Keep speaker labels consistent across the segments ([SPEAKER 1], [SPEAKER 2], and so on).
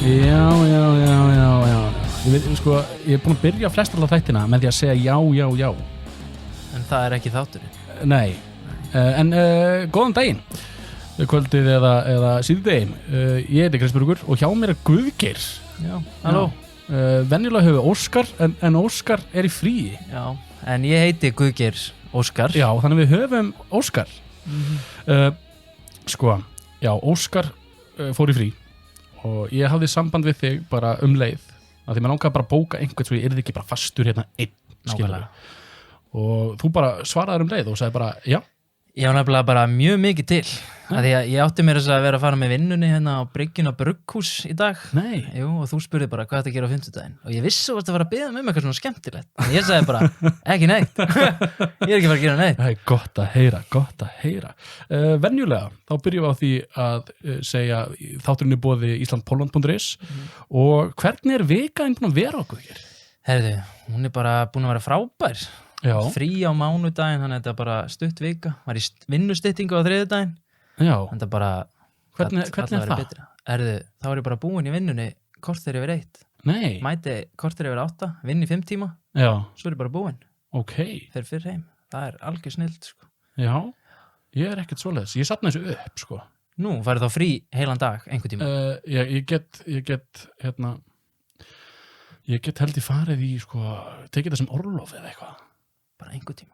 [SPEAKER 1] Já. Ég búin að byrja flest allar þættina með því að segja já.
[SPEAKER 2] En það ekki þátturinn.
[SPEAKER 1] Nei. Góðan daginn. Kvöldið eða síðdegin. Ég heiti Kristbjörgur og hjá mér Guðgeir.
[SPEAKER 2] Já, halló.
[SPEAKER 1] Venjulega höfum við Óskar, en Óskar í fríi.
[SPEAKER 2] Já, en ég heiti Guðgeir Óskar.
[SPEAKER 1] Já, þannig við höfum Óskar. Óskar fór í frí og ég hafði samband við þig bara leið að því maður langaði bara að bóka einhvern svo ég yrði ekki bara fastur hérna einn, skilurðu. Og þú bara svaraðir leið og sagði bara já.
[SPEAKER 2] Ég var nefnilega bara mjög mikið til að því að ég átti mér þess að vera að fara með vinnunni hérna á bryggjun á Brugghús í dag.
[SPEAKER 1] Nei.
[SPEAKER 2] Jú, og þú spurði bara hvað þetta gera á fimmtudaginn og ég vissi að það var að biðja mig eitthvað svona skemmtilegt en ég sagði bara, ekki neitt ég ekki fara að gera neitt.
[SPEAKER 1] Það gott að heyra venjulega, þá byrjum við á því að segja þátturinn boði islandpoland.is og hvernig vikaðin búin að vera okkur hér?
[SPEAKER 2] Herðu, hún bara búin að vera frábær.
[SPEAKER 1] Já.
[SPEAKER 2] Frí á mánudaginn, þannig að þetta bara stutt vika var í vinnustyttingu á þriðjudaginn.
[SPEAKER 1] Já.
[SPEAKER 2] Þetta bara
[SPEAKER 1] hvernig það?
[SPEAKER 2] Herðu, þá var ég bara búin í vinnunni korter yfir 1.
[SPEAKER 1] Nei.
[SPEAKER 2] Mæti korter yfir 8, vinn í 5 tíma.
[SPEAKER 1] Já.
[SPEAKER 2] Svo er ég bara búin.
[SPEAKER 1] Ok.
[SPEAKER 2] Fer fyrr heim. Það algjör snillt, sko.
[SPEAKER 1] Já. Ég ekkert svoleiðis. Ég safna þessu upp, sko.
[SPEAKER 2] Nú, farið þá frí heilan dag, einhvern tíma.
[SPEAKER 1] Ég get held ég farið í, sko, tekið það sem orlof eða eitthvað.
[SPEAKER 2] Bara einhvern tíma.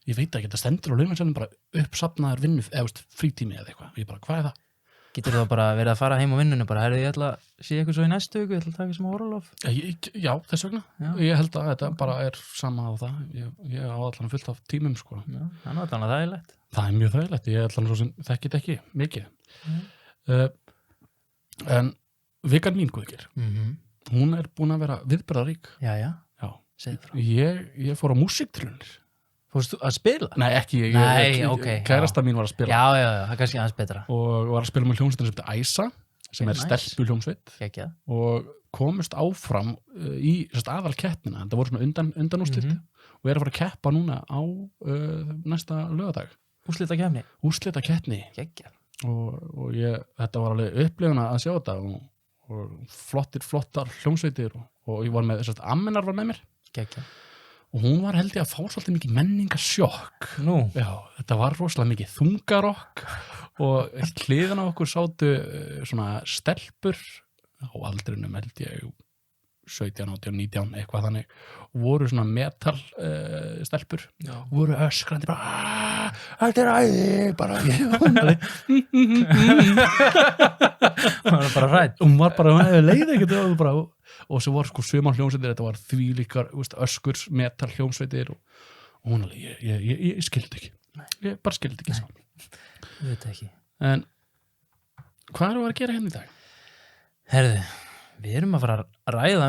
[SPEAKER 1] Ég veit ekki, þetta stendur á launaseðlum bara uppsafnaður vinnu, eða frítími eða eitthvað. Ég bara, hvað er það?
[SPEAKER 2] Getur þá bara verið að fara heim á vinnunni bara, herðu, ég ætla að sé eitthvað svo í næstu viku, ég ætla að taka sem orlof.
[SPEAKER 1] Já, þess vegna. Já. Ég held að þetta bara sama á það. Ég á allan fullt af tímum, sko.
[SPEAKER 2] Já, það allan að þægilegt. Það
[SPEAKER 1] mjög þægilegt. Ég allan svo sem þekkit ekki mikið. En vikan mín, Guðgeir, hún búin að vera viðburðarík.
[SPEAKER 2] Já.
[SPEAKER 1] Ég fór á músíktilraunir.
[SPEAKER 2] Fórstu að spila?
[SPEAKER 1] Nei, ekki. Kærasta mín var að spila.
[SPEAKER 2] Já, það er kannski aðeins betra.
[SPEAKER 1] Og var að spila með hljómsveitina sem heitir Æsa, sem stelpu hljómsveit. Og komust áfram í aðalkeppnina. Það voru svona undanúrslit og að fara að keppa núna á næsta laugardag. Úrslitakeppni. Og þetta var alveg upplifun að sjá þetta og flottar hljómsveitir og ég var með Ammenar var með mér. Og hún var held ég að fá svolítið mikið menningarsjokk.
[SPEAKER 2] Nú?
[SPEAKER 1] Já, þetta var rosalega mikið þungarokk og hliðina á okkur sátu svona stelpur á aldrinum held ég 17, 18, 19 eitthvað þannig og voru svona metal stelpur og voru öskrandi bara þetta æði bara
[SPEAKER 2] hún var bara rædd
[SPEAKER 1] og hún var bara leið ekkert og svo var sko sumar hljómsveitir þetta var þvílíkar öskurs metal hljómsveitir og hún alveg ég skildi ekki ég bara skildi ekki
[SPEAKER 2] ég veit ekki
[SPEAKER 1] en hvað erum við að gera hérna í dag?
[SPEAKER 2] Herðu við erum að fara að ræða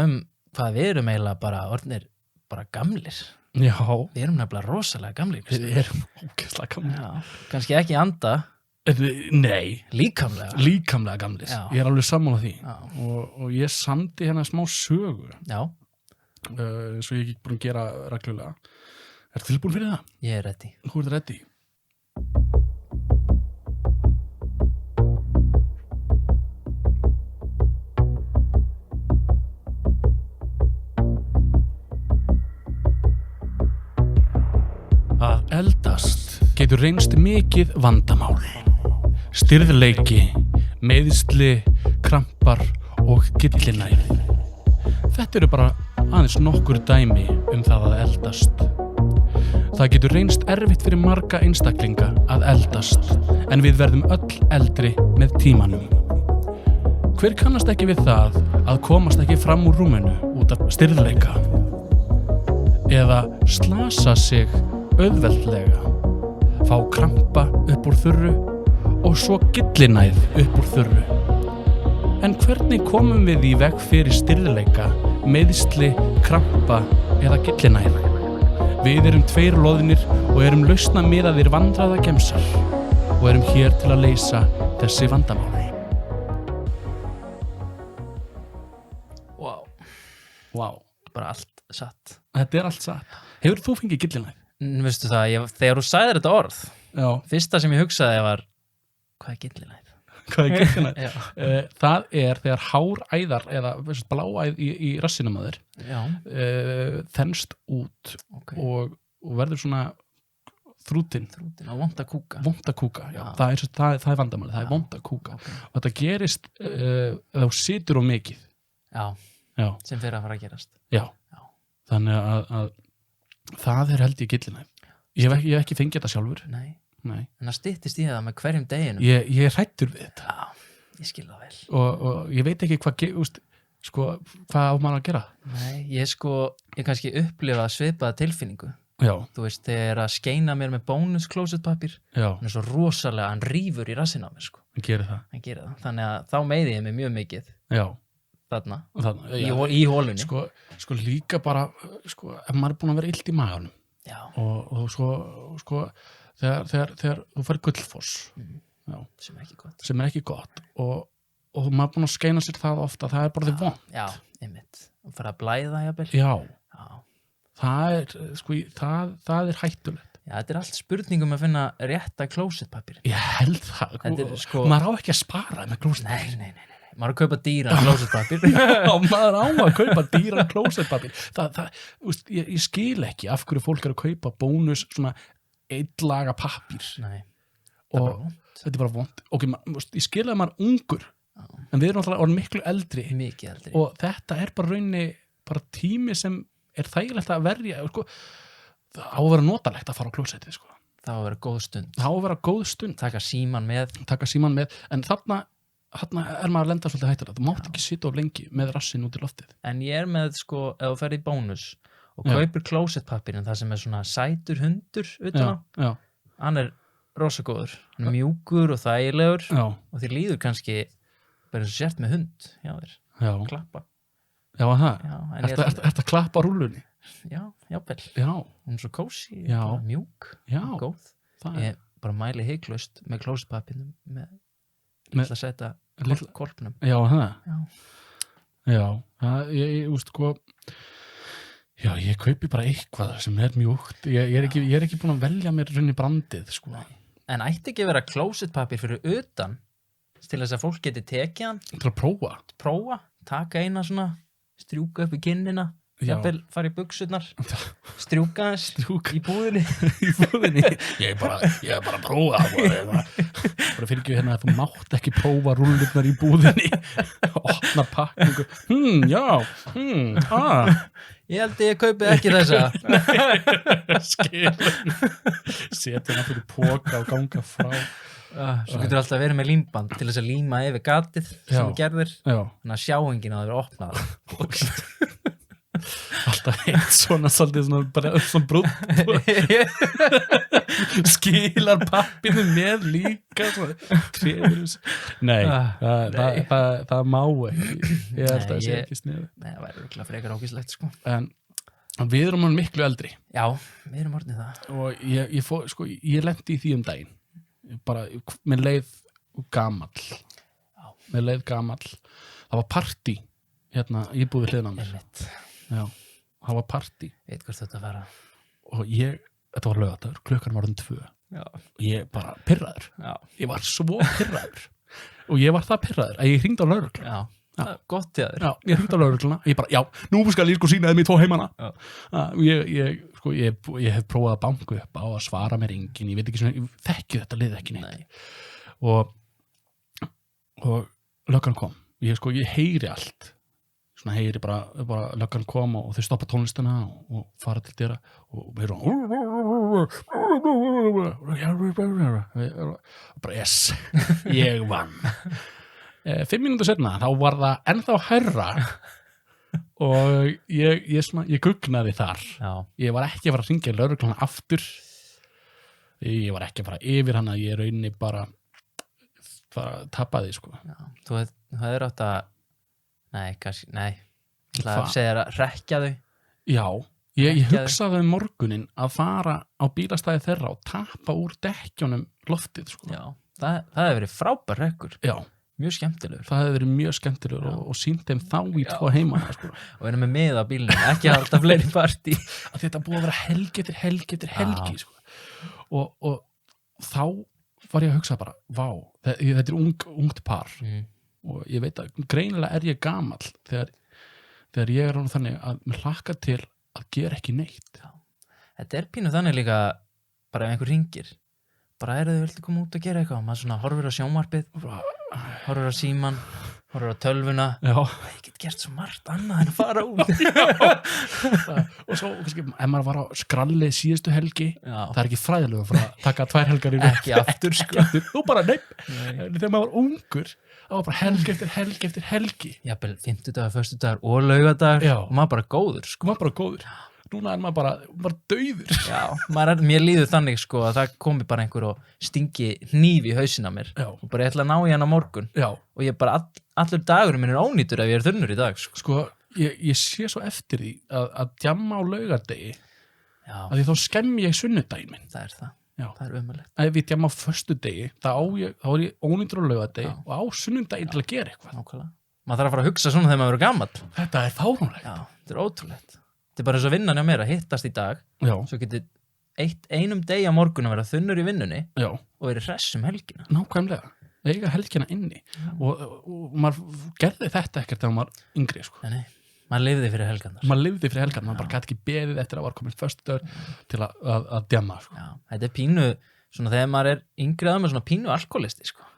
[SPEAKER 2] hvað við erum eiginlega bara orðnir bara gamlir.
[SPEAKER 1] Já.
[SPEAKER 2] Við erum nefnilega rosalega gamlir.
[SPEAKER 1] Við erum ógeðslega gamlir.
[SPEAKER 2] Já, kannski ekki anda.
[SPEAKER 1] Nei.
[SPEAKER 2] Líkamlega
[SPEAKER 1] gamlir.
[SPEAKER 2] Já.
[SPEAKER 1] Ég alveg sammála því. Og ég samdi hérna smá sögu.
[SPEAKER 2] Já.
[SPEAKER 1] Svo ég ekki búin að gera reglulega. Ertu tilbúin fyrir það?
[SPEAKER 2] Ég ready.
[SPEAKER 1] Þú ert ready. Að eldast getur reynst mikið vandamál. Stirðleiki, meiðsli, krampar og gyllinæð. Þetta eru bara aðeins nokkur dæmi það að eldast. Það getur reynst erfitt fyrir marga einstaklinga að eldast, en við verðum öll eldri með tímanum. Hver kannast ekki við það að komast ekki fram úr rúminu út af stirðleika? Eða slasa sig auðveldlega, fá krampa upp úr þurru og svo gyllinæð upp úr þurru. En hvernig komum við í veg fyrir stirðleika, meiðsli, krampa eða gyllinæð? Við erum 2 loðnir og erum lausnamiðaðir vandræðagemsar og erum hér til að leysa þessi vandamál.
[SPEAKER 2] Vá. Bara allt satt.
[SPEAKER 1] Þetta allt satt. Hefur þú fengið gyllinæð?
[SPEAKER 2] Veistu það, þegar þú sagðir þetta orð,
[SPEAKER 1] já.
[SPEAKER 2] Fyrsta sem ég hugsaði var, hvað er gyllinæð?
[SPEAKER 1] hvað er gyllinæð?
[SPEAKER 2] Já.
[SPEAKER 1] Það er þegar háræðar eða bláæð í rassinum að
[SPEAKER 2] Já,
[SPEAKER 1] þenst út
[SPEAKER 2] ok.
[SPEAKER 1] og verður svona þrútin
[SPEAKER 2] Þrútin á vonda kúka.
[SPEAKER 1] vonda kúka, já.
[SPEAKER 2] Já.
[SPEAKER 1] Það er vandamálið, það er
[SPEAKER 2] Já.
[SPEAKER 1] vonda kúka
[SPEAKER 2] Ok.
[SPEAKER 1] og þetta gerist ef þú situr of mikið
[SPEAKER 2] Já,
[SPEAKER 1] já,
[SPEAKER 2] sem fyrir að fara að gerast.
[SPEAKER 1] já.
[SPEAKER 2] Já.
[SPEAKER 1] Þannig að það er held ég gyllinæð ég hef ekki fengið þetta sjálfur
[SPEAKER 2] Nei,
[SPEAKER 1] nei.
[SPEAKER 2] en það styttist í það með hverjum deginum.
[SPEAKER 1] Ég er hræddur við þetta
[SPEAKER 2] Já, ég skil það vel.
[SPEAKER 1] og ég veit ekki hvað á maður að gera
[SPEAKER 2] Nei, ég kannski upplifa svipaða tilfinningu.
[SPEAKER 1] já,
[SPEAKER 2] Þú veist, þegar að skeina mér með bónus klósettpapír,
[SPEAKER 1] já,
[SPEAKER 2] hann er svo rosalega, hann rífur í rassinn á mér, sko.
[SPEAKER 1] hann gerir það
[SPEAKER 2] Hann gerir það. Þannig að þá meiði ég mig mjög mikið
[SPEAKER 1] já,
[SPEAKER 2] þarna,
[SPEAKER 1] þannig,
[SPEAKER 2] í hólunni.
[SPEAKER 1] sko líka bara ef maður er búin að vera illt í maganum
[SPEAKER 2] Já,
[SPEAKER 1] og svo þegar þú fær gullfoss já,
[SPEAKER 2] sem er ekki gott.
[SPEAKER 1] sem er ekki gott og maður er búin að skeina sér það ofta það er bara því vond
[SPEAKER 2] Já, einmitt. Og fara að blæða, jafnvel.
[SPEAKER 1] já,
[SPEAKER 2] Já.
[SPEAKER 1] það er hættulegt
[SPEAKER 2] Já, þetta er allt spurningum að finna rétta klósettpapir.
[SPEAKER 1] ég held það,
[SPEAKER 2] Þetta er sko-
[SPEAKER 1] maður á ekki að spara með klósett
[SPEAKER 2] Nei. Maður er að kaupa dýran klósettpapir.
[SPEAKER 1] já, maður á að kaupa dýran klósettpapir ég skil ekki af hverju fólk er að kaupa bónus svona eillaga pappír
[SPEAKER 2] Nei, það er bara
[SPEAKER 1] og
[SPEAKER 2] vont.
[SPEAKER 1] þetta er bara vond ok, ég skil að maður er ungur en við erum alltaf orðin miklu eldri
[SPEAKER 2] Mikið eldri.
[SPEAKER 1] og þetta er bara rauninni bara tími sem er þægilegt að verja það á að vera notalegt að fara á klósettið
[SPEAKER 2] Það á að vera góð stund.
[SPEAKER 1] það á að vera góð stund
[SPEAKER 2] Taka síman með.
[SPEAKER 1] taka síman með en þarna er maður að lenda svolítið hættur þú mátt ekki sitja of lengi með rassin út í loftið
[SPEAKER 2] En ég er með, ef þú ferð í bónus og
[SPEAKER 1] Já.
[SPEAKER 2] kaupir klósettpapirinn, það sem er svona sætur hundur utan á,
[SPEAKER 1] já,
[SPEAKER 2] hann er rosa góður. Hann er mjúkur og þægilegur
[SPEAKER 1] já,
[SPEAKER 2] og þér líður kannski bara eins og sért með hund. Já,
[SPEAKER 1] já,
[SPEAKER 2] klappa.
[SPEAKER 1] já það
[SPEAKER 2] Já, en ég
[SPEAKER 1] Ertu að klappa rúlunni?
[SPEAKER 2] Já, jável.
[SPEAKER 1] Já,
[SPEAKER 2] Hún er svo kósi,
[SPEAKER 1] Já.
[SPEAKER 2] bara mjúk,
[SPEAKER 1] já,
[SPEAKER 2] góð.
[SPEAKER 1] það
[SPEAKER 2] Ég bara mæli heiklaust með klósettpapirnum með
[SPEAKER 1] Með-
[SPEAKER 2] að setja
[SPEAKER 1] Litla-
[SPEAKER 2] korpnum.
[SPEAKER 1] Já, það
[SPEAKER 2] Já.
[SPEAKER 1] Já, ég já, ég kaupi bara eitthvað sem er mjúkt ég er ekki búin að velja mér runni brandið
[SPEAKER 2] En ætti ekki að vera klósettpapir fyrir utan til þess að fólk geti tekið hann,
[SPEAKER 1] til að prófa
[SPEAKER 2] prófa, taka eina svona, strjúka upp í kinnina,
[SPEAKER 1] Já.
[SPEAKER 2] jafnvel fara í buxurnar, strjúka þess
[SPEAKER 1] Strjúka.
[SPEAKER 2] í búðinni.
[SPEAKER 1] í búðinni ég er bara að prófa bara fyrir ekki hérna að þú mátt ekki prófa rúllurnar í búðinni opna pakningu
[SPEAKER 2] Ég held ég kaupi ekki þessa.
[SPEAKER 1] setja hana fyrir póka og ganga frá
[SPEAKER 2] Svo getur alltaf verið með límband til þess að líma yfir gatið sem
[SPEAKER 1] Já.
[SPEAKER 2] þú gerðir,
[SPEAKER 1] já,
[SPEAKER 2] þannig að sjáingin að það vera opnað.
[SPEAKER 1] alltaf eitt svona svolítið svona brútt skilar pappinu með líka nei, það má ekki ég held að það sé ekki sniðu
[SPEAKER 2] Nei, það væri örugglega frekar ógíslegt, sko.
[SPEAKER 1] en við erum hann miklu eldri
[SPEAKER 2] Já, við erum orðnið það.
[SPEAKER 1] og ég lendi í því daginn bara, mér leið gamall það var partí hérna íbúið við hliðina á mér
[SPEAKER 2] Einmitt.
[SPEAKER 1] já, það var partí
[SPEAKER 2] Veit hvert þetta fara.
[SPEAKER 1] og þetta var laugardagur, klukkan var 2
[SPEAKER 2] Já.
[SPEAKER 1] og ég bara pirraður
[SPEAKER 2] Já.
[SPEAKER 1] ég var svo pirraður og ég var það pirraður að ég hringdi á lögreglu
[SPEAKER 2] Já. Það er gott til þér.
[SPEAKER 1] já, ég hringdi á lögregluna ég bara, já, nú skal ég sýna þeim í 2 heimana
[SPEAKER 2] Já.
[SPEAKER 1] ég hef prófað að banka upp á að svara mér enginn, ég veit ekki svona, ég þekki þetta lið ekki neitt
[SPEAKER 2] Nei.
[SPEAKER 1] og löggan kom ég heyri allt svona heyri bara löggan kom og þau stoppa tónlistina og fara til dyra og heyra bara yes, ég vann 5 mínútur setna þá var það ennþá hærra og ég gugnaði þar
[SPEAKER 2] Já.
[SPEAKER 1] ég var ekki að fara að ringja lögregluna aftur ég var ekki að fara yfir hana ég rauninni bara tapaði
[SPEAKER 2] Já. Þú hefur átt að nei, það
[SPEAKER 1] Hvað?
[SPEAKER 2] segir að rekja þau.
[SPEAKER 1] já, ég
[SPEAKER 2] Ekki að-
[SPEAKER 1] hugsaði morgunin að fara á bílastæði þeirra og tapa úr dekkjónum loftið
[SPEAKER 2] Já. Það hefur verið frábær rekkur,
[SPEAKER 1] já,
[SPEAKER 2] mjög skemmtilegur.
[SPEAKER 1] það hefði verið mjög skemmtilegur og sýnt þeim þá í 2 heimana
[SPEAKER 2] Og erum með miða á bílnum, ekki halda fleiri partí.
[SPEAKER 1] að þetta búið að vera helgi eftir helgi eftir helgi og þá var ég að hugsa bara, vá, þetta ungt par
[SPEAKER 2] mm.
[SPEAKER 1] og ég veit að greinilega er ég gamall þegar ég er án þannig að mér hlakka til að gera ekki neitt.
[SPEAKER 2] Þetta pínu þannig líka bara ef einhver hringir bara þau viltu koma út að gera eitthvað og maður svona horfir á sjónvarpið horfir á síman, horfir á tölvuna ég get gert svo margt annað en að fara út
[SPEAKER 1] og svo kannski, ef maður var á skralli síðustu helgi, það er ekki fræðilegu fyrir að taka 2 helgar í
[SPEAKER 2] ekki aftur sko
[SPEAKER 1] þú bara þegar maður var ungur það var bara helgi eftir helgi
[SPEAKER 2] jafnvel 50dagar, föstudagar og laugadagar og maður bara góður
[SPEAKER 1] núna er maður bara dauður
[SPEAKER 2] mér líður þannig sko að það komi bara einhver og stingi hníf í hausinn á mér og bara ég ætla að ná í hann á morgun og ég bara allur dagurinn minn er ónýtur ef ég er þunnur í dag sko
[SPEAKER 1] ég sé svo eftir því að djamma á laugardegi að því þá skemmi ég sunnudaginn minn
[SPEAKER 2] það er ömurlegt
[SPEAKER 1] ef ég djamma á föstudegi þá er ég ónýtur á laugardegi og á sunnudaginn til að gera eitthvað
[SPEAKER 2] nákvæmlega maður þarf að fara að hugsa svona þegar maður verður gamall
[SPEAKER 1] þetta er fáránlegt
[SPEAKER 2] þetta er ótrúlegt þetta er bara eins og vinnan hjá mér að hittast í dag svo getur einum degi á morgun að vera þunnur í vinnunni og verið hress helgina
[SPEAKER 1] nákvæmlega, eiga helgina inni og maður gerði þetta ekkert þegar maður yngri sko.
[SPEAKER 2] Nei, maður lifði fyrir helgarnar
[SPEAKER 1] maður bara gæti ekki beðið eftir að var komin föstudagur til að djamma sko.
[SPEAKER 2] Þetta er pínu, svona þegar maður er yngri með svona pínu alkoholisti sko.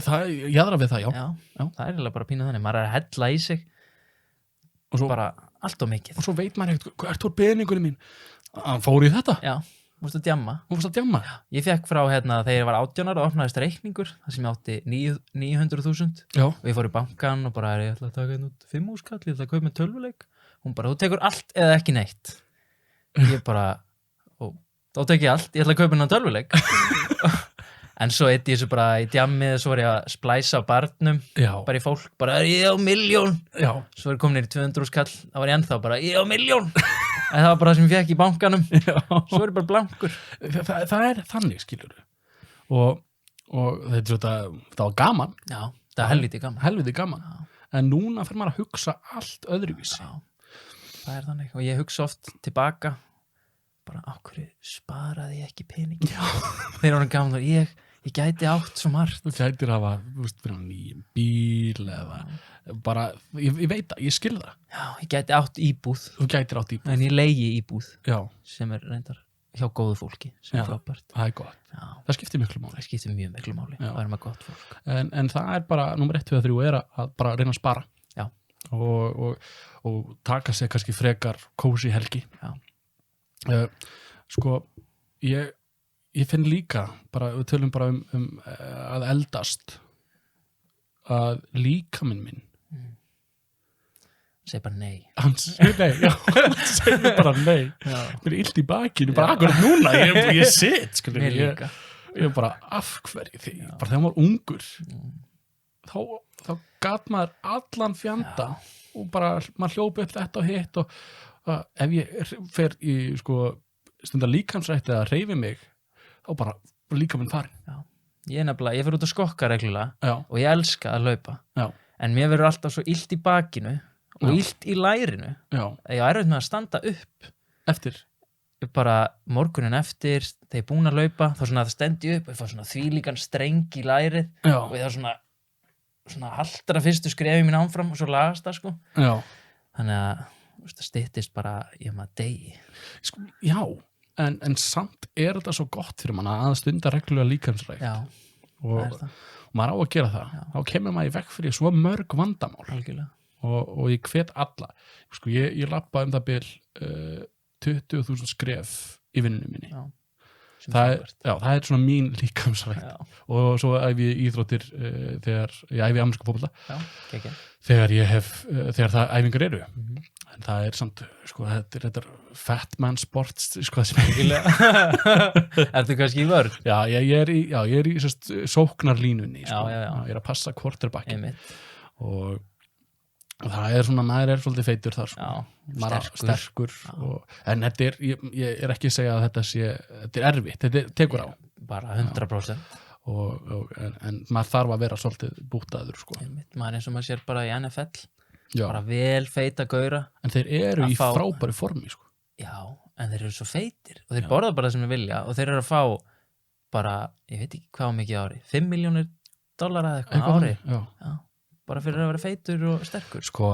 [SPEAKER 1] Það jaðra við það,
[SPEAKER 2] það er eiginlega bara pínu þannig, maður er að hella í sig og svo bara allt og mikið
[SPEAKER 1] og svo veit maður ekkert, hvað ert þú peningunum mín hann fór í þetta
[SPEAKER 2] Þú fórst að djamma Ég fekk frá þegar ég var 18 ára og opnaðist reikningur þar sem ég átti 900.000 og ég fór í bankan og bara ég ætla að taka út 5.000 kall, ég ætla að kaupa með tölvuleik hún bara, þú tekur allt eða ekki neitt ég bara, þá tek ég allt ég ætla að kaupa með tölvuleik en svo eitt ég þessu bara í djammið svo var ég að splæsa á barnum bara í fólk, bara ég á 1.000.000 svo er komin í 200.000 kall þá var ég ennþá bara, ég á 1.000.000 en það var bara það sem ég fekk í bankanum svo er ég bara blankur
[SPEAKER 1] það er þannig, skilur og þetta var gaman
[SPEAKER 2] það er helviti gaman
[SPEAKER 1] en núna fer maður að hugsa allt öðruvísi
[SPEAKER 2] það er þannig og ég hugsa oft tilbaka bara, á hverju sparaði ég ekki pening þegar hann gaman og ég gæti átt svo margt
[SPEAKER 1] þú gætir að hafa fyrir nýjum bíl eða bara, ég veit það, ég skil það
[SPEAKER 2] ég gæti átt íbúð
[SPEAKER 1] þú gætir átt íbúð
[SPEAKER 2] en ég leigi íbúð sem er reyndar hjá góðu fólki sem er frábært
[SPEAKER 1] það er gott, það skiptir miklu máli
[SPEAKER 2] það skiptir mjög miklu máli, það er með gott fólk
[SPEAKER 1] en það er bara, nummer 1, 2, 3 er að bara reyna að spara og taka sig kannski frekar kósi helgi sko ég finn líka bara, við tölum bara um að eldast að líkaminn minn
[SPEAKER 2] segi bara nei
[SPEAKER 1] hann segir bara nei mér er illt í bakinu, bara akkurat núna ég sitt, ég er bara af hverju því, bara þegar maður ungur þá gat maður allan fjanda og bara maður hljópi upp þetta og hitt og ef ég fer í stundar líkamsrætti að hreyfi mig þá bara líkaminn farin
[SPEAKER 2] ég fer út að skokka reglulega og ég elska að hlaupa en mér verður alltaf svo illt í bakinu og illt í lærinu að ég er með að standa upp
[SPEAKER 1] eftir
[SPEAKER 2] bara morgunin eftir þegar ég er búin að hlaupa þá svona það stendi upp og ég fá svona þvílíkan streng í lærið og ég þá svona haldra fyrstu skrefi mín áfram og svo lagast það sko þannig að það styttist bara ég maður degi
[SPEAKER 1] en samt er þetta svo gott fyrir mann að stunda reglulega líkamsrækt og maður á að gera það þá kemur maður í veg fyrir svo mörg vandamál
[SPEAKER 2] algjörlega
[SPEAKER 1] og ég hvet alla ég lappa það bil 20.000 skref í vinnunum minni það er svona mín líkamsrækt og svo æfi ég íþróttir þegar ég æfi ameríska fótbolta þegar það æfingar eru en það er samt þetta er fat man sports sem
[SPEAKER 2] Ertu kannski í vörn?
[SPEAKER 1] Ég er í sóknarlínunni ég er að passa quarterbackin og það er svona, maður er svolítið feitur þar maður er sterkur en þetta er, ég er ekki að segja að þetta er erfitt, þetta tekur á
[SPEAKER 2] bara 100%
[SPEAKER 1] en maður þarf að vera svolítið bútaður
[SPEAKER 2] maður er eins og maður sér bara í NFL bara vel feita gaura
[SPEAKER 1] en þeir eru í frábæri formi
[SPEAKER 2] en þeir eru svo feitir og þeir borða bara það sem þeir vilja og þeir eru að fá bara, ég veit ekki hvað mikið ári, $5 milljónir eða eitthvað ári. Já. Bara fyrir að vera feitur og sterkur.
[SPEAKER 1] Sko,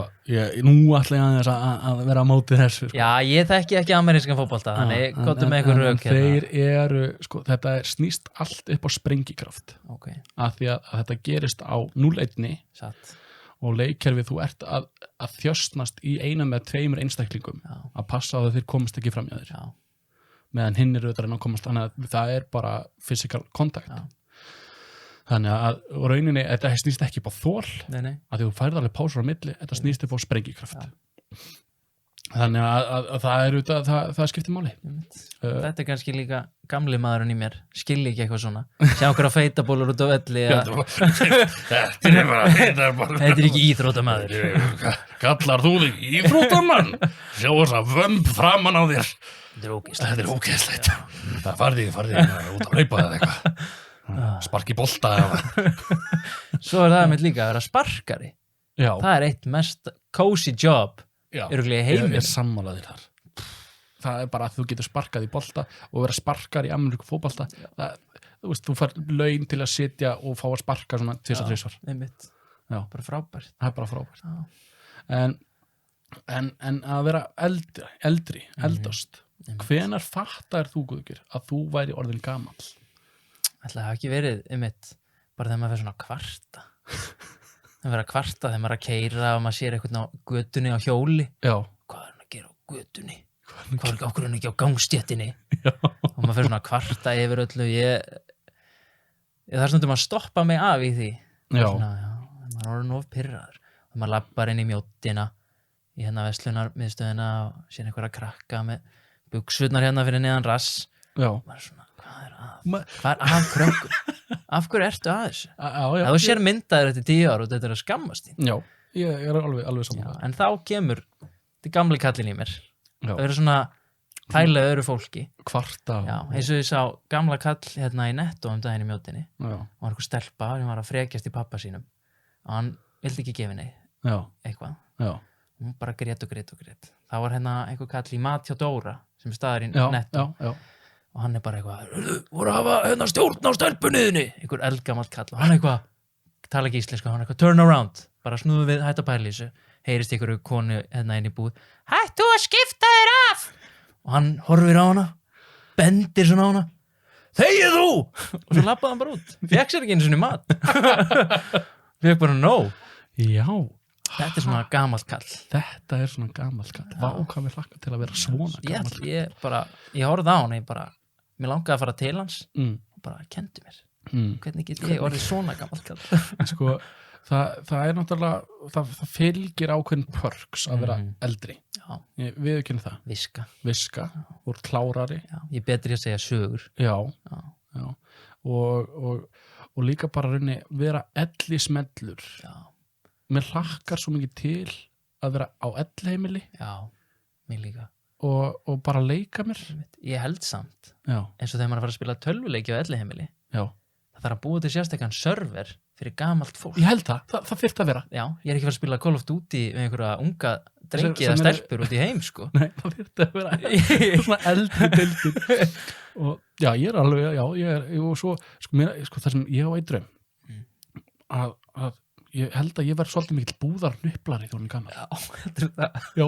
[SPEAKER 1] nú ætla ég aðeins að vera á móti þessu. Sko.
[SPEAKER 2] Já, ég þekki ekki amerískan fótbolta, þannig gottum með einhver rök
[SPEAKER 1] hérna. Þeir eru, sko, þetta snýst allt upp á sprengikraft.
[SPEAKER 2] Ok.
[SPEAKER 1] Af því að þetta gerist á 0-1
[SPEAKER 2] Satt.
[SPEAKER 1] Og leikkerfið þú ert að þjösnast í eina með 2 einstaklingum að passa á að þeir komast ekki fram hjá þér.
[SPEAKER 2] Já.
[SPEAKER 1] Meðan hinn eru auðvitað að komast, þannig að það bara physical contact.
[SPEAKER 2] Já.
[SPEAKER 1] Þannig að rauninni, þetta snýst ekki upp á þol,
[SPEAKER 2] Nei.
[SPEAKER 1] að því þú færð alveg pásur á milli, þetta snýst upp á sprengikraft. Þannig að það er auðvitað, það skiptir máli.
[SPEAKER 2] Þetta er kannski líka gamli maðurinn í mér, skilji ekki eitthvað svona. Sjá okkur á feitabólur út á velli. Þetta er ekki íþróttamaður.
[SPEAKER 1] Kallar þú þig íþróttamann? Sjá þess að vömb framan á þér.
[SPEAKER 2] Þetta
[SPEAKER 1] er ógeðslegt. Það farði út að hlaupa eða eitthvað. Sparki bolta
[SPEAKER 2] Svo er það með líka að vera sparkari. Það er eitt mest cozy job örugglega í heiminum.
[SPEAKER 1] Ég sammálaðir þar. Það er bara að þú getur sparkað í bolta og vera sparkar í amerísku fótbolta. Þú fær laun til að sitja og fá að sparka svona 2-3
[SPEAKER 2] einmitt. Bara frábært.
[SPEAKER 1] Það er bara frábært. En að vera eldast. Hvenær fattar þú, Guðgeir, að þú væri orðin gamall?
[SPEAKER 2] Það hafi ekki verið bara þegar maður fer svona að kvarta. Það verið að kvarta þegar maður er að keyra og maður sér eitthvað á götunni á hjóli.
[SPEAKER 3] Já.
[SPEAKER 2] Hvað er hann að gera á götunni? Hvað er okkur hann ekki á gangstéttinni? Og maður fer svona að kvarta yfir öllu. Það er stundum að stoppa mig af í því.
[SPEAKER 3] Já.
[SPEAKER 2] Maður er orðinn of pirraður. Og maður lappar inn í mjóttina í hérna verslunarmiðstöðina og sér einhverja krakka með buxurnar hérna fyrir neðan rass.
[SPEAKER 3] Já.
[SPEAKER 2] Maður er svona, hvað er að krökkur? Af hverju ertu að þessu?
[SPEAKER 3] Já.
[SPEAKER 2] Þú sér myndaðir eftir 10 ár og þetta er að skammast þín.
[SPEAKER 3] Já, ég er alveg saman.
[SPEAKER 2] En þá kemur þetta gamli kallinn í mér.
[SPEAKER 3] Já.
[SPEAKER 2] Það verður svona pæla öðru fólki.
[SPEAKER 3] Kvarta.
[SPEAKER 2] Já, eins og ég sá gamla kall hérna í Netto daginn í mjótinni.
[SPEAKER 3] Já.
[SPEAKER 2] Og hann einhver stelpa sem var að frekjast í pappa sínum. Og hann vildi ekki gefa henni eitthvað.
[SPEAKER 3] Já.
[SPEAKER 2] Og hún bara grét. Þá var hérna einhver kall í mat hjá Dóra sem staðar í Netto.
[SPEAKER 3] Já.
[SPEAKER 2] Og hann er bara eitthvað, voru að hafa hérna stjórn á stelpunniðinni, einhver eldgamall kall og hann eitthvað, tala ekki íslensku, hann eitthvað turn around, bara snúðu við, hætt að pæla í þessu, heyrist einhverju konu hérna inn í búð, hættu að skipta þér af! Og hann horfir á hana, bendir svona á hana, þegið þú! Og svo labbaði hann bara út, fekk sér ekki einu sinni mat. Fekk bara no.
[SPEAKER 3] Já.
[SPEAKER 2] Þetta er svona gamall kall.
[SPEAKER 3] Þetta er svona gamall kall. Vá, hvað mér hlakka til að vera svona gamall kall.
[SPEAKER 2] Ég horfði á hann, mér langaði að fara til hans og bara kendu mér. Hvernig get ég orðið svona gamall kall?
[SPEAKER 3] Sko, það er náttúrulega, það fylgir ákveðin perks að vera eldri.
[SPEAKER 2] Já.
[SPEAKER 3] Við viðurkennum það. Viska, úr klárari.
[SPEAKER 2] Já, ég er betri að segja sögur.
[SPEAKER 3] Já. Og líka bara raunni vera ellismellur. Já. Mér hlakkar svo mikið til að vera á ellheimili.
[SPEAKER 2] Já, mér líka.
[SPEAKER 3] Og bara leika mér.
[SPEAKER 2] Ég held samt.
[SPEAKER 3] Já.
[SPEAKER 2] Eins og þegar maður er að fara að spila tölvuleiki á elliheimili.
[SPEAKER 3] Já.
[SPEAKER 2] Það þarf að búa til sérstakann server fyrir gamalt fólk.
[SPEAKER 3] Ég held það þyrfti að vera.
[SPEAKER 2] Já, ég er ekki að fara að spila Call of Duty með einhverja unga drengi eða stelpur út í heim, sko.
[SPEAKER 3] Nei, það þyrfti að vera svona eldri deildir. Og já, ég er alveg, og svo, það sem ég á einn draum, að ég held að ég verð svolítið mikill búðar hnuplari þegar hún er gammal.
[SPEAKER 2] Já, heldur það.
[SPEAKER 3] Já,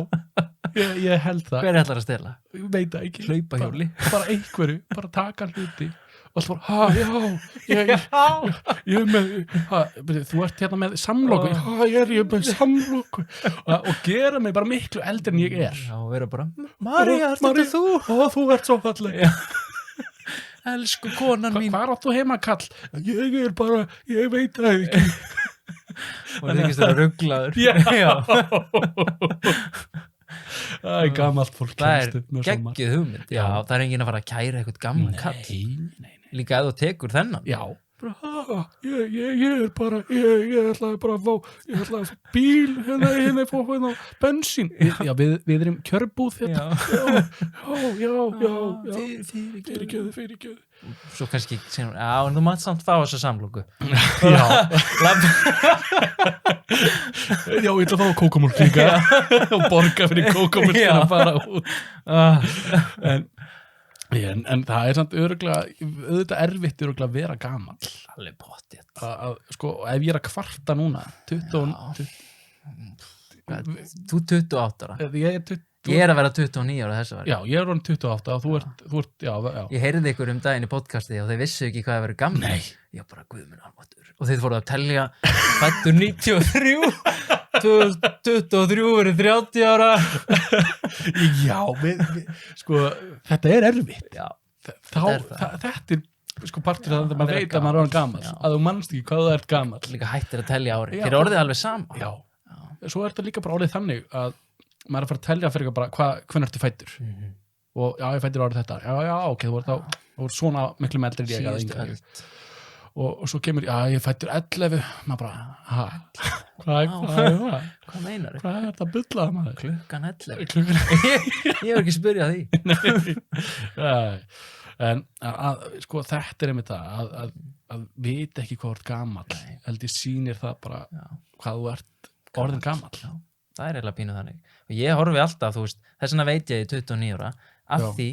[SPEAKER 3] ég held það.
[SPEAKER 2] Hver ætlar að stela?
[SPEAKER 3] Ég veit það ekki.
[SPEAKER 2] Hlaupahjóli.
[SPEAKER 3] Bara einhverju, bara taka hluti. Og alltaf bara, ég er með, þú ert hérna með samloku. Ég er með samloku. Og gera mig bara miklu eldri en ég er.
[SPEAKER 2] Já, og vera bara, María, þetta þú?
[SPEAKER 3] Þú ert svo falleg.
[SPEAKER 2] Elsku konan mín.
[SPEAKER 3] Hvað áttu heima, kall? Ég er bara, ég veit það ekki.
[SPEAKER 2] Og það ekki stæða rugglaður.
[SPEAKER 3] Já. Það er gamalt fólk.
[SPEAKER 2] Það er geggjuð hugmynd. Já, það er enginn að fara að kæra eitthvað gamlan kall.
[SPEAKER 3] Nei.
[SPEAKER 2] Líka ef þú tekur þennan.
[SPEAKER 3] Já. Ég er bara, ég ætlaði bara að fá, ég ætlaði að fá bíl, hérna fá hérna bensín. Já, við erum kjörbúð þetta. Já. Fyrirgjöðu.
[SPEAKER 2] Svo kannski, en þú mátt samt fá þessa samloku.
[SPEAKER 3] Já. Já, ég ætla að fá kókomjólk líka og borga fyrir kókomjólk að fara út. En það samt auðvitað erfitt að vera gamall.
[SPEAKER 2] Alveg pottið.
[SPEAKER 3] Sko, ef ég að kvarta núna, 20...
[SPEAKER 2] Þú 28 ára. Ég að vera 29 ára þessu var.
[SPEAKER 3] Já, ég orðin 28 og þú ert, já.
[SPEAKER 2] Ég heyrði ykkur daginn í podcasti og þeir vissu ekki hvað að vera gammal.
[SPEAKER 3] Nei.
[SPEAKER 2] Já, bara guðminn almatur. Og þeir fóruð að telja, fættur 93, 2023 eru 30 ára.
[SPEAKER 3] Já, sko, þetta erfitt.
[SPEAKER 2] Já,
[SPEAKER 3] þetta sko partur að maður veit að maður er orðin gamall. Að þú manst ekki hvað þú ert gamall.
[SPEAKER 2] Líka hættir að telja ári. Þeir orðið alveg sama.
[SPEAKER 3] Já. Svo er þetta líka bara orðið þannig að maður að fara að telja fyrir bara hvernig ertu fættur. Og já, ég fættur árið þetta. Já, ok, þú ert svona miklu með eldri en ég að yngri. Og svo kemur, já, ég fættur 11. Maður bara, hvað er það?
[SPEAKER 2] Hvað meinar þau?
[SPEAKER 3] Hvað er þetta að bulla maður?
[SPEAKER 2] Klukkan 11. Ég var ekki að spyrja því.
[SPEAKER 3] Nei. En sko þetta einmitt það að vita ekki hvað þú ert gamall. Heldur sýnir það bara hvað þú ert orðin gamall.
[SPEAKER 2] Já, það eiginlega pínu þannig. Og ég horfi alltaf, þú veist, þess vegna veit ég 29 ára, að því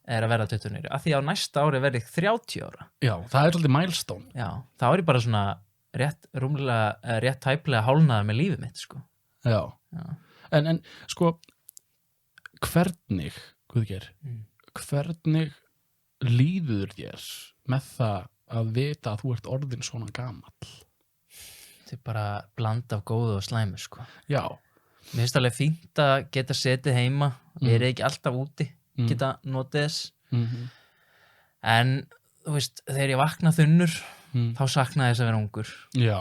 [SPEAKER 2] er að verða 29 ára, að því á næsta ári verði 30 ára.
[SPEAKER 3] Já, það svolítið milestone.
[SPEAKER 2] Já, þá er ég bara svona rétt tæplega hálnaður með lífið mitt, sko.
[SPEAKER 3] Já. En sko, hvernig líður þér með það að vita að þú ert orðin svona gamall?
[SPEAKER 2] Þetta er bara bland af góðu og slæmu, sko.
[SPEAKER 3] Já.
[SPEAKER 2] Mér finnst alveg fínt að geta setið heima, verið ekki alltaf úti, geta notið þess. En, þú veist, þegar ég vakna þunnur, þá saknaði þess að vera ungur.
[SPEAKER 3] Já.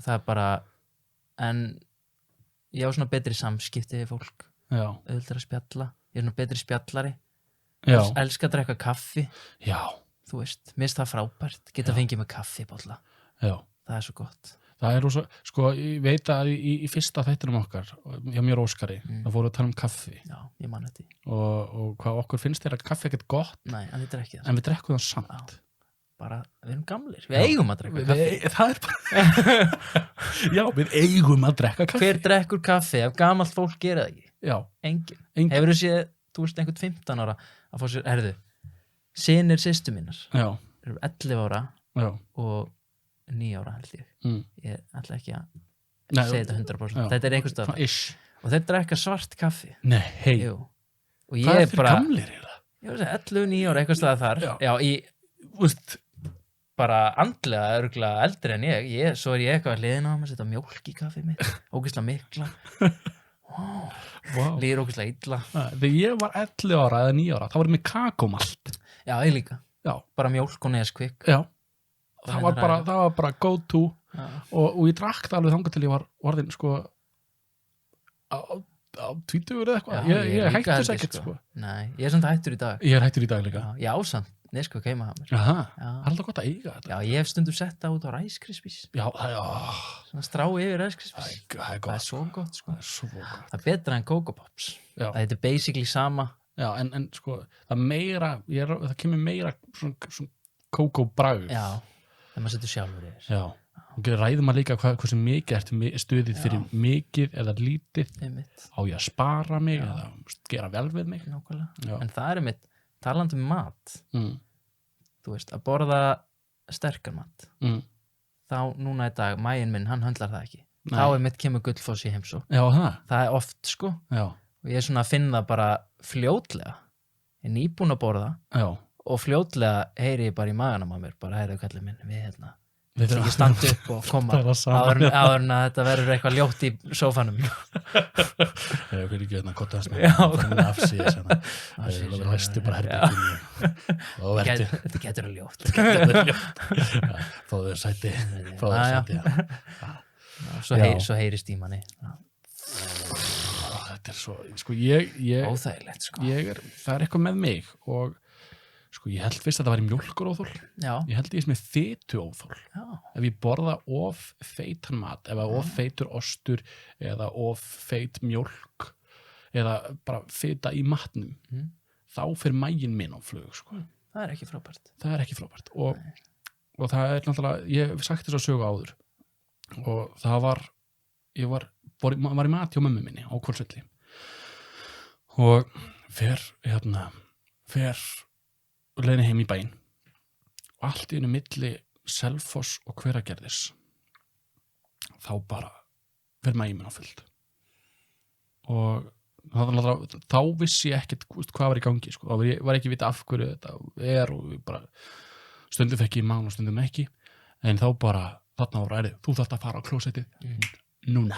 [SPEAKER 2] Það er bara, en ég á svona betri samskipti við fólk.
[SPEAKER 3] Já.
[SPEAKER 2] Auðvitað að spjalla. Ég er svona betri spjallari.
[SPEAKER 3] Já.
[SPEAKER 2] Elska að drekka kaffi.
[SPEAKER 3] Já.
[SPEAKER 2] Þú veist, mér finnst það frábært. Geta fengið með kaffibolla.
[SPEAKER 3] Já.
[SPEAKER 2] Það er svo gott.
[SPEAKER 3] Það er rosa, sko, ég veit að í fyrsta þættinum okkar, hjá mér Óskari, það fóru að tala um kaffi.
[SPEAKER 2] Já, ég man þetta.
[SPEAKER 3] Og hvað okkur finnst þér að kaffi ekkert gott?
[SPEAKER 2] Nei, en við drekkið það.
[SPEAKER 3] En við drekkum það samt.
[SPEAKER 2] Já, bara, við erum gamlir. Við eigum að drekka kaffi.
[SPEAKER 3] Það er bara... Já, við eigum að drekka kaffi.
[SPEAKER 2] Hver drekkur kaffi ef gamalt fólk gera það ekki?
[SPEAKER 3] Já.
[SPEAKER 2] Engin. Hefur þú séð, þú veist, einhvern 15 ára að fá sér, synir systur mínar. Já. Eru 11 ára og 9 ára held ég. Ég ætla ekki að segja þetta 100%. Þetta er einhvers stöð. Og þeir drekka svart kaffi.
[SPEAKER 3] Nei, hei.
[SPEAKER 2] Jú. Og
[SPEAKER 3] hvað er fyrir gamlir í það?
[SPEAKER 2] Ég var að segja 11-9 ára einhvers stöð þar. Já, bara andlega örugglega eldri en ég. Svo er ég eitthvað að hliðina á mig, setja mjólk í kaffið mitt. Ógeðslega mikla. Líður ógeðslega illa.
[SPEAKER 3] Þegar ég var 11 ára eða 9 ára, þá var ég með kakómalt.
[SPEAKER 2] Já, ég líka.
[SPEAKER 3] Já.
[SPEAKER 2] Bara mjólk og Nesquik.
[SPEAKER 3] Já. Það var bara go to og ég drakk það alveg þangað til ég var orðin sko á 20 eða eitthvað. Ég hætti þess ekkert sko.
[SPEAKER 2] Nei, ég er samt hættur í dag.
[SPEAKER 3] Ég er hættur í dag líka.
[SPEAKER 2] Já, samt Nesquik heima hjá mér.
[SPEAKER 3] Jaha, það er alltaf gott að eiga þetta.
[SPEAKER 2] Já, ég hef stundum sett það út á Rice Krispies.
[SPEAKER 3] Já,
[SPEAKER 2] svona strá yfir Rice Krispies.
[SPEAKER 3] Það er
[SPEAKER 2] svo gott sko.
[SPEAKER 3] Það er svo gott.
[SPEAKER 2] Það er betra en Coco Pops. Það er basically sama.
[SPEAKER 3] Já, en sko, það kemur meira svona kókóbragð.
[SPEAKER 2] Já, þegar maður setur sjálfur yfir.
[SPEAKER 3] Já, og ræðum maður líka hversu mikið ertu stuðið fyrir mikið eða lítið. Á ég að spara mig eða gera vel við mig.
[SPEAKER 2] Nákvæmlega. En það er mitt talandi um mat. Þú veist, að borða sterkan mat. Þá núna í dag, maginn minn, hann höndlar það ekki. Þá er mitt kemur Gullfoss í heimsókn.
[SPEAKER 3] Já, það?
[SPEAKER 2] Það er oft, sko.
[SPEAKER 3] Já.
[SPEAKER 2] Og ég er svona að finna bara fljótlega. Ég er nýbúin að borða.
[SPEAKER 3] Já.
[SPEAKER 2] Og fljótlega heyri ég bara í maganum á mér, bara heyrðu kallið minn, við ekki standa upp og koma áður en að þetta verður eitthvað ljótt í sófanum.
[SPEAKER 3] Ég fyrir ekki hérna kottaðast með það afsíðis hérna. Það læstu bara herbygginu.
[SPEAKER 2] Þetta getur að ljótt.
[SPEAKER 3] Fáðu þér sæti.
[SPEAKER 2] Svo heyrist í manni.
[SPEAKER 3] Þetta er svo, sko
[SPEAKER 2] óþægilegt, sko.
[SPEAKER 3] Það er eitthvað með mig og sko ég held fyrst að það væri mjólkuróþol.
[SPEAKER 2] Já.
[SPEAKER 3] Ég held ég sem er fituóþol. Já. Ef ég borða of feitan mat, ef of feitur ostur eða of feit mjólk eða bara fita í matnum, þá fer maginn minn á flug, sko.
[SPEAKER 2] Það er ekki frábært.
[SPEAKER 3] Það er ekki frábært og það er náttúrulega, ég hef sagt þess að sögu áður og það var, ég var í mat hjá mömmu minni á Hvolsvelli og fer leiðinni heim í bæinn og allt í einu milli Selfoss og Hveragerðis þá bara fer maður í minn á fullt og þá vissi ég ekkert hvað var í gangi sko. Ég var ekki að vita af hverju þetta og bara, stundum fekk ég mán og stundum ekki en þá bara þarna var ærið, þú þarft að fara á klósettið núna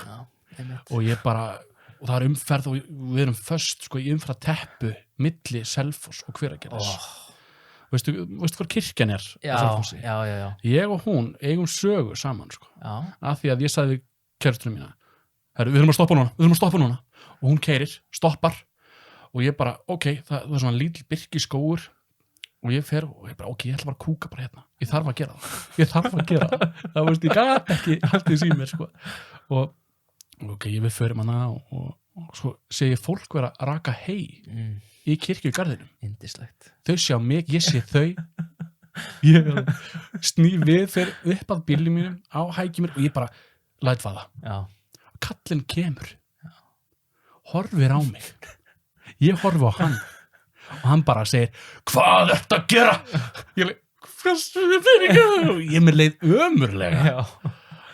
[SPEAKER 3] og ég bara, og það er umferð og við erum föst sko, í umferðateppu milli Selfoss og Hveragerðis veistu hvað kirkjan er á Selfossi?
[SPEAKER 2] Já.
[SPEAKER 3] Ég og hún eigum sögu saman sko. Af því að ég sagði við kærustunum mína við þurfum að stoppa núna og hún keyrir, stoppar og ég bara, ok, það var svona lítill birkiskógur og ég fer og ég bara, ok, ég ætla bara að kúka bara hérna ég þarf að gera það það veist, ég gat ekki allt í símir sko. og ok, við förum hana og svo sé ég fólk vera að raka hey í kirkjugarðinum.
[SPEAKER 2] Yndislegt.
[SPEAKER 3] Þau sjá mig, ég sé þau ég sný við fyrir upp að bílnum mínum á hækjum mér og ég bara læt faða. Kallinn kemur horfir á mig ég horfi á hann og hann bara segir, hvað ertu að gera? Ég mér leið ömurlega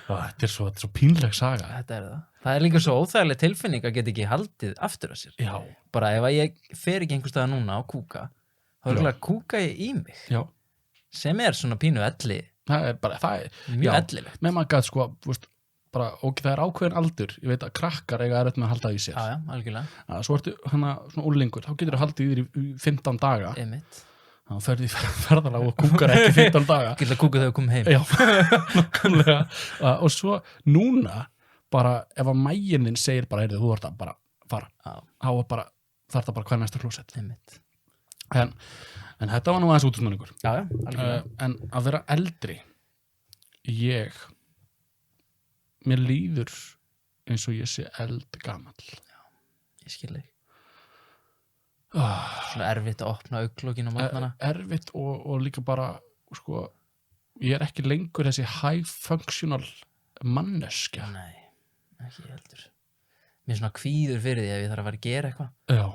[SPEAKER 3] þetta er svo pínleg saga.
[SPEAKER 2] Þetta er það. Það er líka svo óþægileg tilfinning að geta ekki haldið aftur af sér.
[SPEAKER 3] Já.
[SPEAKER 2] Bara ef ég fer ekki einhvers staðar núna á kúka þá er ekki kúka ég í mig.
[SPEAKER 3] Já.
[SPEAKER 2] Sem er svona pínu elli.
[SPEAKER 3] Það er
[SPEAKER 2] mjög ellilegt.
[SPEAKER 3] Með maður gæt sko, bara, ok, það er ákveðin aldur, ég veit að krakkar eiga erfitt með að halda í sér.
[SPEAKER 2] Já, algjörlega.
[SPEAKER 3] Svo ertu hana svona úrlingur, þá getur þú haldið í þér í 15 daga.
[SPEAKER 2] Einmitt.
[SPEAKER 3] Þá ferði ferðalag og kúkar ekki 15 daga.
[SPEAKER 2] Getur að kúka þegar þú komið heim.
[SPEAKER 3] Já, nákvæmlega. Og svo núna, bara ef að mæginin segir bara, heyrðu, þú ert að bara fara. Þá bara, þarf það bara hver næsta klósett.
[SPEAKER 2] Einmitt.
[SPEAKER 3] En þetta var nú aðeins útúrsnúningur.
[SPEAKER 2] Já, algjörlega.
[SPEAKER 3] En að vera eldri, mér líður eins og ég sé eldgamall.
[SPEAKER 2] Já, ég skil þig. Svona erfitt að opna augnlokin á morgnana.
[SPEAKER 3] Erfitt og líka bara, sko, ég er ekki lengur þessi high functional manneskja.
[SPEAKER 2] Nei, ekki heldur. Mér er svona kvíður fyrir því ef ég þarf að fara að gera eitthvað.
[SPEAKER 3] Já.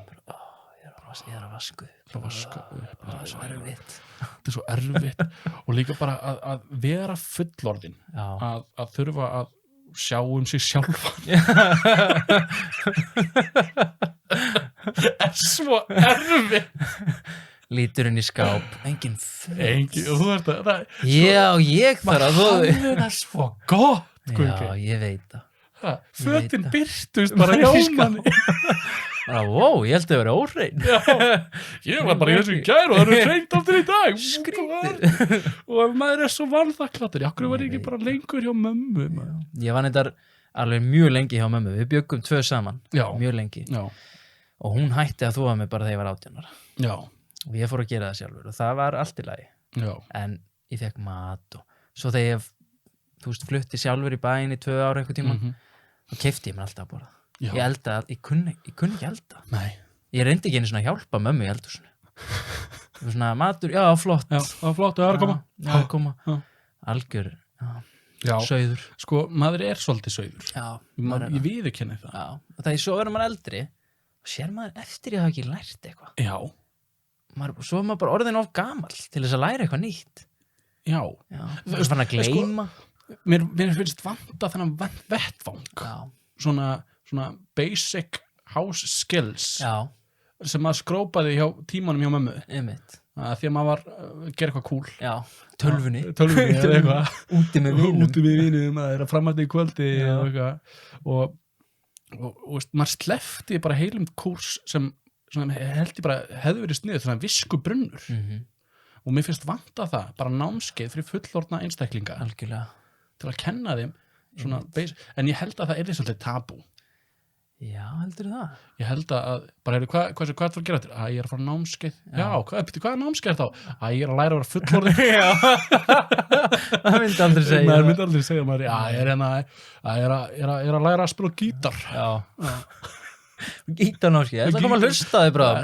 [SPEAKER 2] Ég er að vasku upp.
[SPEAKER 3] Það er
[SPEAKER 2] svo erfitt.
[SPEAKER 3] Þetta er svo erfitt. Og líka bara að vera fullorðin. Að þurfa að sjá sig sjálfan. Er svo erfitt.
[SPEAKER 2] Lítur inn í skáp. Engin
[SPEAKER 3] og þú veist það.
[SPEAKER 2] Já, ég þarf að þú.
[SPEAKER 3] Það er svo gott.
[SPEAKER 2] Já, ég veit það.
[SPEAKER 3] Fötin birtust bara hjá manni.
[SPEAKER 2] Wow, ég held að það vera óhrein.
[SPEAKER 3] Ég var bara í þessu gær og það eru hreint aftur í dag.
[SPEAKER 2] Skrítið.
[SPEAKER 3] Og maður er svo vanþakklátur. Akkur var ég ekki bara lengur hjá mömmu?
[SPEAKER 2] Ég var neitt alveg mjög lengi hjá mömmu. Við bjöggum 2 saman.
[SPEAKER 3] Já.
[SPEAKER 2] Mjög lengi.
[SPEAKER 3] Já.
[SPEAKER 2] Og hún hætti að þvoa mig bara þegar ég var 18 ára.
[SPEAKER 3] Já.
[SPEAKER 2] Og ég fór að gera það sjálfur og það var allt í lagi.
[SPEAKER 3] Já.
[SPEAKER 2] En ég fekk mat og svo þegar ég, flutti sjálfur í bæinn í 2 ára einhvern tímann, þá keypti ég mér alltaf að borða.
[SPEAKER 3] Já.
[SPEAKER 2] Ég kunni ekki elda.
[SPEAKER 3] Nei.
[SPEAKER 2] Ég reyndi ekki einu svona að hjálpa mömmu í eldhúsinu. Það var svona matur, já, flott.
[SPEAKER 3] Já, flott, það er að koma.
[SPEAKER 2] Já, að koma. Algjör, sauður.
[SPEAKER 3] Sko, maður er svolítið sauður.
[SPEAKER 2] Já.
[SPEAKER 3] Ég viðurkenni það.
[SPEAKER 2] Já, og það er svo verður maður eldri og sér maður eftir ég hafa ekki lært eitthvað.
[SPEAKER 3] Já.
[SPEAKER 2] Svo er maður bara orðin of gamall til þess að læra eitthvað nýtt.
[SPEAKER 3] Já.
[SPEAKER 2] Það er fann að gleyma.
[SPEAKER 3] Mér finnst vanta þennan vettvang.
[SPEAKER 2] Já.
[SPEAKER 3] Svona basic house skills.
[SPEAKER 2] Já.
[SPEAKER 3] Sem maður skrópaði hjá tímanum hjá mömmu.
[SPEAKER 2] Einmitt.
[SPEAKER 3] Því að maður var að gera eitthvað cool.
[SPEAKER 2] Já, tölvunni
[SPEAKER 3] eða eitthvað.
[SPEAKER 2] Úti með
[SPEAKER 3] vinum, maður er að framhætti í kvöldi og eitthvað. Og maður slefti bara heilum kúrs sem held ég bara hefði verið sniður, svona viskubrunnur. Og mér finnst vanta það, bara námskeið fyrir fullorðna einstaklinga.
[SPEAKER 2] Algjörlega.
[SPEAKER 3] Til að kenna þeim svona en ég held að það er svolítið tabú.
[SPEAKER 2] Já, heldur það?
[SPEAKER 3] Ég held að, bara hvað er það að gera þetta? Ég er að fara námskeið. Já, hvað er námskeið þá? Ég er að læra að vera fullorðin. Já.
[SPEAKER 2] Það myndi aldrei segja.
[SPEAKER 3] Maður myndi aldrei segja, ég er að læra að spila gítar.
[SPEAKER 2] Já. Gítarnámskeið, þetta kom að hlusta þig bráðum.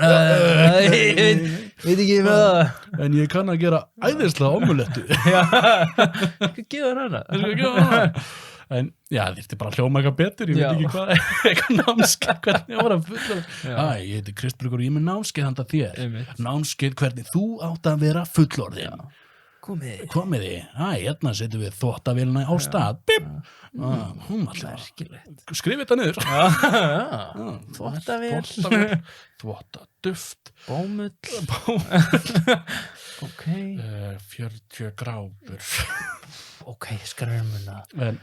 [SPEAKER 2] Ég veit ekki með það.
[SPEAKER 3] En ég kann að gera æðislega omulettu.
[SPEAKER 2] Já. Hvað gefa hana?
[SPEAKER 3] En já, þyrfti bara að hljóma eitthvað betur, ég veit ekki hvað, eitthvað námskeið, hvernig ég var að fullorðin. Ég heiti Kristbergur og ég er með námskeið handa þér. Námskeið hvernig þú átt að vera fullorðin. Komiði. Hérna setjum við þvottavélina á stað. Skrif þetta niður.
[SPEAKER 2] Þvottavél.
[SPEAKER 3] Þvottaduft.
[SPEAKER 2] Bómull. Ok.
[SPEAKER 3] 40 gráður.
[SPEAKER 2] Ok, skrömmuna.
[SPEAKER 3] En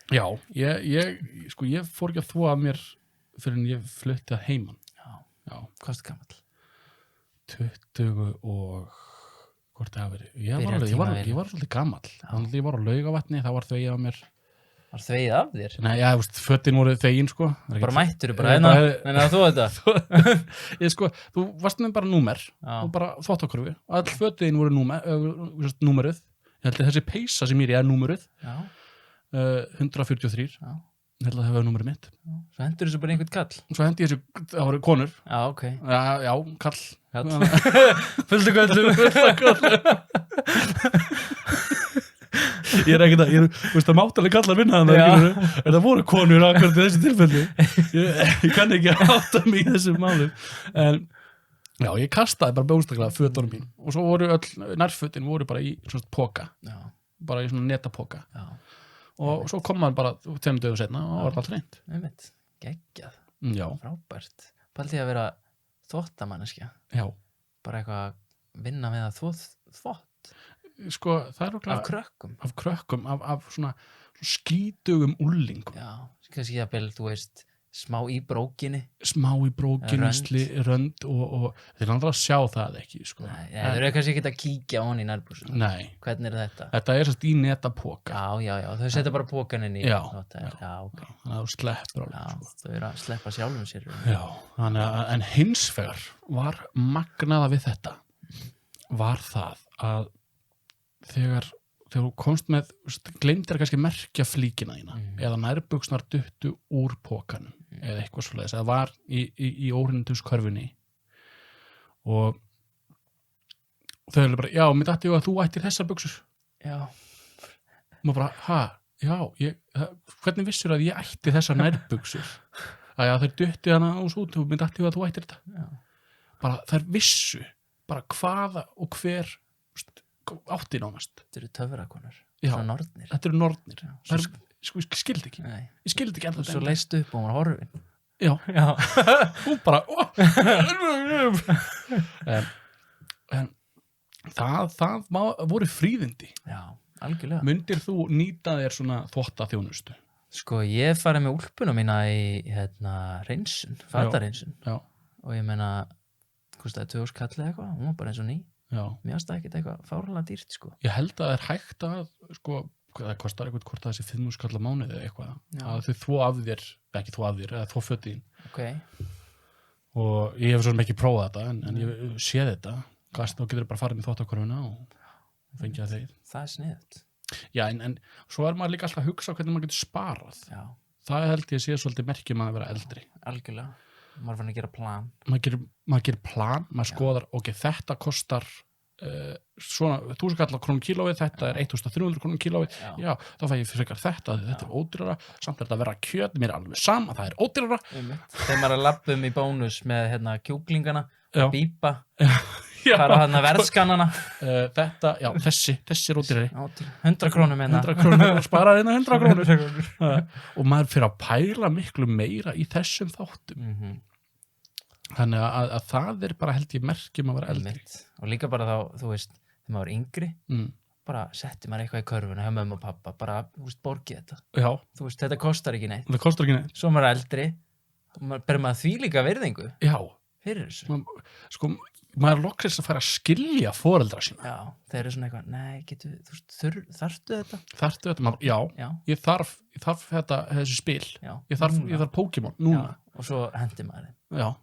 [SPEAKER 3] já, ég fór ekki að þvoa mér fyrir en ég flutti að heiman. Já.
[SPEAKER 2] Hvað ertu gamall?
[SPEAKER 3] 20 og hvort það hafi verið. Ég var svolítið gamall. Þannig að ég var á Laugavatni, það var þvegið af mér.
[SPEAKER 2] Var þvegið af þér?
[SPEAKER 3] Nei, já, fötin voru þvegin, sko.
[SPEAKER 2] Bara mættur, en að þú þetta?
[SPEAKER 3] Þú varst með bara númer og bara þvottakurfi. All fötin voru númeruð. Ég held að þessi peysa sem ég er númeruð. 143. Ég held að það hefur númerið mitt.
[SPEAKER 2] Svo hendur þessu bara einhvern kall?
[SPEAKER 3] Svo hendi þessu, það voru konur.
[SPEAKER 2] Já, ok.
[SPEAKER 3] Já, kall.
[SPEAKER 2] Fullt og köllum.
[SPEAKER 3] Ég er ekkert að, þú veist, það mátt alveg kallar vinna þannig, en það voru konur akkurat í þessu tilfelli. Ég kann ekki að átta mig í þessum málum. En já, ég kastaði bara bóstaklega fötunum mín og svo voru nærfötin voru bara í svona póka. Bara í svona netapoka. Og svo kom maður bara 5 dögum seinna og var alltaf reynd.
[SPEAKER 2] Einmitt, geggjað.
[SPEAKER 3] Já.
[SPEAKER 2] Frábært. Pældi að vera þvottamanneskja.
[SPEAKER 3] Já.
[SPEAKER 2] Bara eitthvað að vinna með að þvott.
[SPEAKER 3] Sko, það er okkur af krökkum, af svona skítugum úlingum.
[SPEAKER 2] Já, kannski jafnvel, þú veist, smá í brókinni,
[SPEAKER 3] rönd og þeir andra að sjá það ekki, sko.
[SPEAKER 2] Nei, þeir eru kannski ekki að kíkja á hann í nærbúsinu.
[SPEAKER 3] Nei.
[SPEAKER 2] Hvernig er þetta?
[SPEAKER 3] Þetta er sérst í netapoka.
[SPEAKER 2] Já, þau setja bara pokan inn í.
[SPEAKER 3] Já,
[SPEAKER 2] ok.
[SPEAKER 3] Þannig að þú sleppur alveg.
[SPEAKER 2] Já, þau eru að sleppa sjálfum sér.
[SPEAKER 3] Já, þannig að, en hins vegar var magnaða við þetta, var það að þegar þú komst með, gleymdir kannski merkja flíkina þína eða nærbuxnar duttu úr pokanum eða eitthvað svoleiðis, það var í óhrindumskörfunni og þau hefði bara, já, mér dætti að þú ættir þessar buxur.
[SPEAKER 2] Já.
[SPEAKER 3] Og maður bara, hvernig vissur að ég ætti þessar nærbuxur? Að þær dutti hana ás út og mér dætti að þú ættir þetta.
[SPEAKER 2] Já.
[SPEAKER 3] Bara þær vissu, bara hvaða og hver átti nánast.
[SPEAKER 2] Þetta eru töfrakonur.
[SPEAKER 3] Já,
[SPEAKER 2] svona nornir.
[SPEAKER 3] Þetta eru nornir.
[SPEAKER 2] Já,
[SPEAKER 3] ég skildi ekki.
[SPEAKER 2] Nei.
[SPEAKER 3] Ég skildi ekki ennþá.
[SPEAKER 2] Svo leistu upp og hún var horfin.
[SPEAKER 3] Já. Hún bara en það voru fríðindi.
[SPEAKER 2] Já, algjörlega.
[SPEAKER 3] Myndir þú nýta þér svona þvottaþjónustu?
[SPEAKER 2] Sko, ég farið með úlpuna mína í hreinsun, fatarhreinsun.
[SPEAKER 3] Já.
[SPEAKER 2] Og ég meina, kostaði 2 skall eða eitthvað, hún var bara eins og ný.
[SPEAKER 3] Já.
[SPEAKER 2] Mér finnst það ekkert eitthvað fáránlega dýrt, sko.
[SPEAKER 3] Ég held að það er hægt að, sko, það kostar eitthvað hvort það sé 5.000 skall á mánuði eða eitthvað. Að þau þvo af þér, ekki þvo af þér, eða þvo fötin.
[SPEAKER 2] Ok.
[SPEAKER 3] Og ég hef svo sem ekki prófað þetta, en ég sé þetta. Þá getur bara farið með þvottakorfuna og fengið að þeir.
[SPEAKER 2] Það er sniðugt.
[SPEAKER 3] Já, en svo er maður líka alltaf að hugsa hvernig maður getur sparað.
[SPEAKER 2] Já. Það
[SPEAKER 3] held ég sé svolítið merkjum að vera eldri.
[SPEAKER 2] Algjörlega. Maður fann að gera plan.
[SPEAKER 3] Maður gerir plan, maður skoðar, ok, þetta kostar svona 1.000 kall á krónum kílóið, þetta er 1.300 krónum kílóið, já, þá fæ ég frekar þetta er ódýrara, samt er þetta að vera kjöt, mér er alveg sama, það er ódýrara.
[SPEAKER 2] Þegar maður er að labbum í bónus með kjúklingana, bípa, fara hann að verðskannana.
[SPEAKER 3] Þetta, já, þessi er ódýrari.
[SPEAKER 2] 100 krónum
[SPEAKER 3] 100 krónur, sparar 100 krónur. Og maður fyrir að pæla miklu meira í þessum þáttum. Þannig að það er bara held ég merkjum að vera eldri.
[SPEAKER 2] Og líka bara þá, þú veist, þegar maður er yngri, bara setti maður eitthvað í körfuna hjá mömmu og pappa, bara, þú veist, borgið þetta.
[SPEAKER 3] Já.
[SPEAKER 2] Þú veist, þetta kostar ekki neitt.
[SPEAKER 3] Það kostar ekki neitt.
[SPEAKER 2] Svo maður er eldri, ber maður því líka virðingu.
[SPEAKER 3] Já.
[SPEAKER 2] Fyrir þessu.
[SPEAKER 3] Sko, maður er loksins að fara að skilja foreldra sína.
[SPEAKER 2] Já, þeir eru svona eitthvað, nei, þú veist, þarftu þetta?
[SPEAKER 3] Þarftu þetta, já. Ég þarf þessi spil. Já. Ég þarf Pokémon, núna.
[SPEAKER 2] Já, og svo hendi maður þeim.
[SPEAKER 3] Já.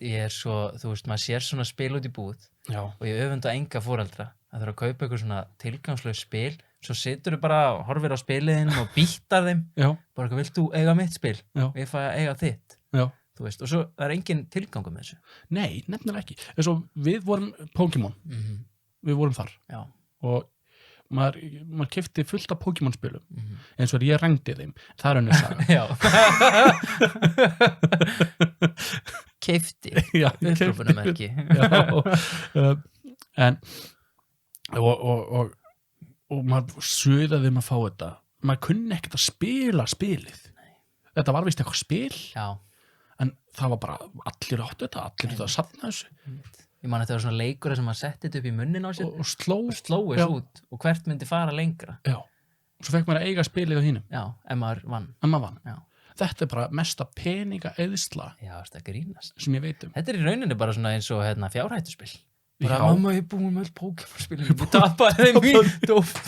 [SPEAKER 2] Ég er svo, þú veist, maður sér svona spil út í búð. Já. Og ég öfunda enga foreldra að þurfa að kaupa eitthvað svona tilgangslaus spil, svo situr þú bara og horfir á spiliðin og býttar þeim. Já. Bara eitthvað, vilt þú eiga mitt spil? Já. Og ég fæ að eiga þitt. Já. Þú veist, og svo það er engin tilgangur með þessu.
[SPEAKER 3] Nei, nefnilega ekki. Þess að við vorum Pokémon. Við vorum þar.
[SPEAKER 2] Já.
[SPEAKER 3] Og maður keypti fullt af Pokémon-spilum eins og ég rengdi þeim, það er önnur saga.
[SPEAKER 2] Já. Keypti.
[SPEAKER 3] Já,
[SPEAKER 2] Upphrópunarmerki.
[SPEAKER 3] Já, en og maður suðaði að fá þetta, maður kunni ekkert að spila spilið. Þetta var vist eitthvað spil,
[SPEAKER 2] Já.
[SPEAKER 3] en það var bara allir áttu þetta, allir þetta að safna þessu
[SPEAKER 2] Ég man þetta var svona leikur sem maður setti þetta upp í munnin á sér
[SPEAKER 3] og slóist
[SPEAKER 2] slóist út og hvert myndi fara lengra.
[SPEAKER 3] Já, og svo fekk maður að eiga spilið á hinum
[SPEAKER 2] Já, ef maður vann.
[SPEAKER 3] en maður vann.
[SPEAKER 2] Já.
[SPEAKER 3] Þetta er bara mesta peninga eðsla
[SPEAKER 2] Já, þetta grínast.
[SPEAKER 3] sem ég veit
[SPEAKER 2] Þetta er í rauninni bara svona eins og fjárhættuspil. Bara,
[SPEAKER 3] Já.
[SPEAKER 2] mamma, ég er búin með öll Pokémon-spilin. Ég tapaði þeim í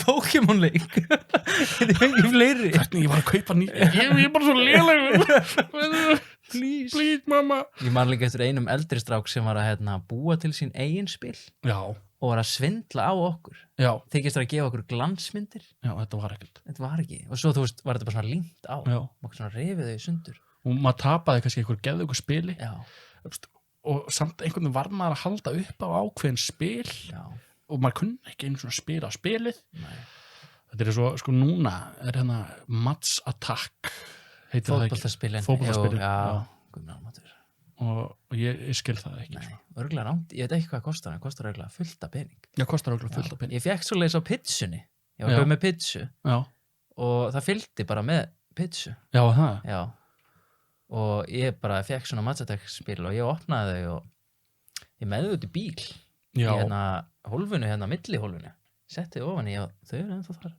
[SPEAKER 2] Pokémon-leik. Þetta er ekki fleiri.
[SPEAKER 3] Hvernig ég var að kaupa ég er bara svo lélegur please mamma.
[SPEAKER 2] Ég man líka eftir einum eldri strák sem var að búa til sín eigin spil
[SPEAKER 3] Já,
[SPEAKER 2] og var að svindla á okkur.
[SPEAKER 3] já,
[SPEAKER 2] Þykist að gefa okkur glansmyndir.
[SPEAKER 3] já, þetta var ekkert
[SPEAKER 2] Þetta var ekki. Og svo, þú veist, var þetta bara svona límt á.
[SPEAKER 3] Já.
[SPEAKER 2] Maður svona rifið þau í sundur.
[SPEAKER 3] og maður tapaði kannski einhver geðu ykkur spili
[SPEAKER 2] Já,
[SPEAKER 3] og samt einhvern veginn var maður að halda upp á ákveðin spil
[SPEAKER 2] já,
[SPEAKER 3] og maður kunni ekki einu svona spila á spilið
[SPEAKER 2] nei.
[SPEAKER 3] þetta er svo, sko núna er Mats Attack heitir það ekki
[SPEAKER 2] Fótboltaspilin.
[SPEAKER 3] Fótboltaspilin,
[SPEAKER 2] Já,
[SPEAKER 3] já.
[SPEAKER 2] guðminn almáttugur.
[SPEAKER 3] og ég skil það ekki
[SPEAKER 2] Nei, örgulega rámt. Ég veit ekki hvað kostar, en kostar örgulega fullt af pening.
[SPEAKER 3] það kostar okkur fullt af pening
[SPEAKER 2] Ég fekk svo leys á pitsunni. Ég var
[SPEAKER 3] Já.
[SPEAKER 2] komið með pitsu
[SPEAKER 3] já,
[SPEAKER 2] og það fylgdi bara með pitsu.
[SPEAKER 3] já, það
[SPEAKER 2] Já. Og ég bara fekk svona matsatekspil og ég opnaði þau og ég meði út í bíl.
[SPEAKER 3] já,
[SPEAKER 2] Í hólfinu, millihólfinu. Setti ofan í og þau eru ennþá þar.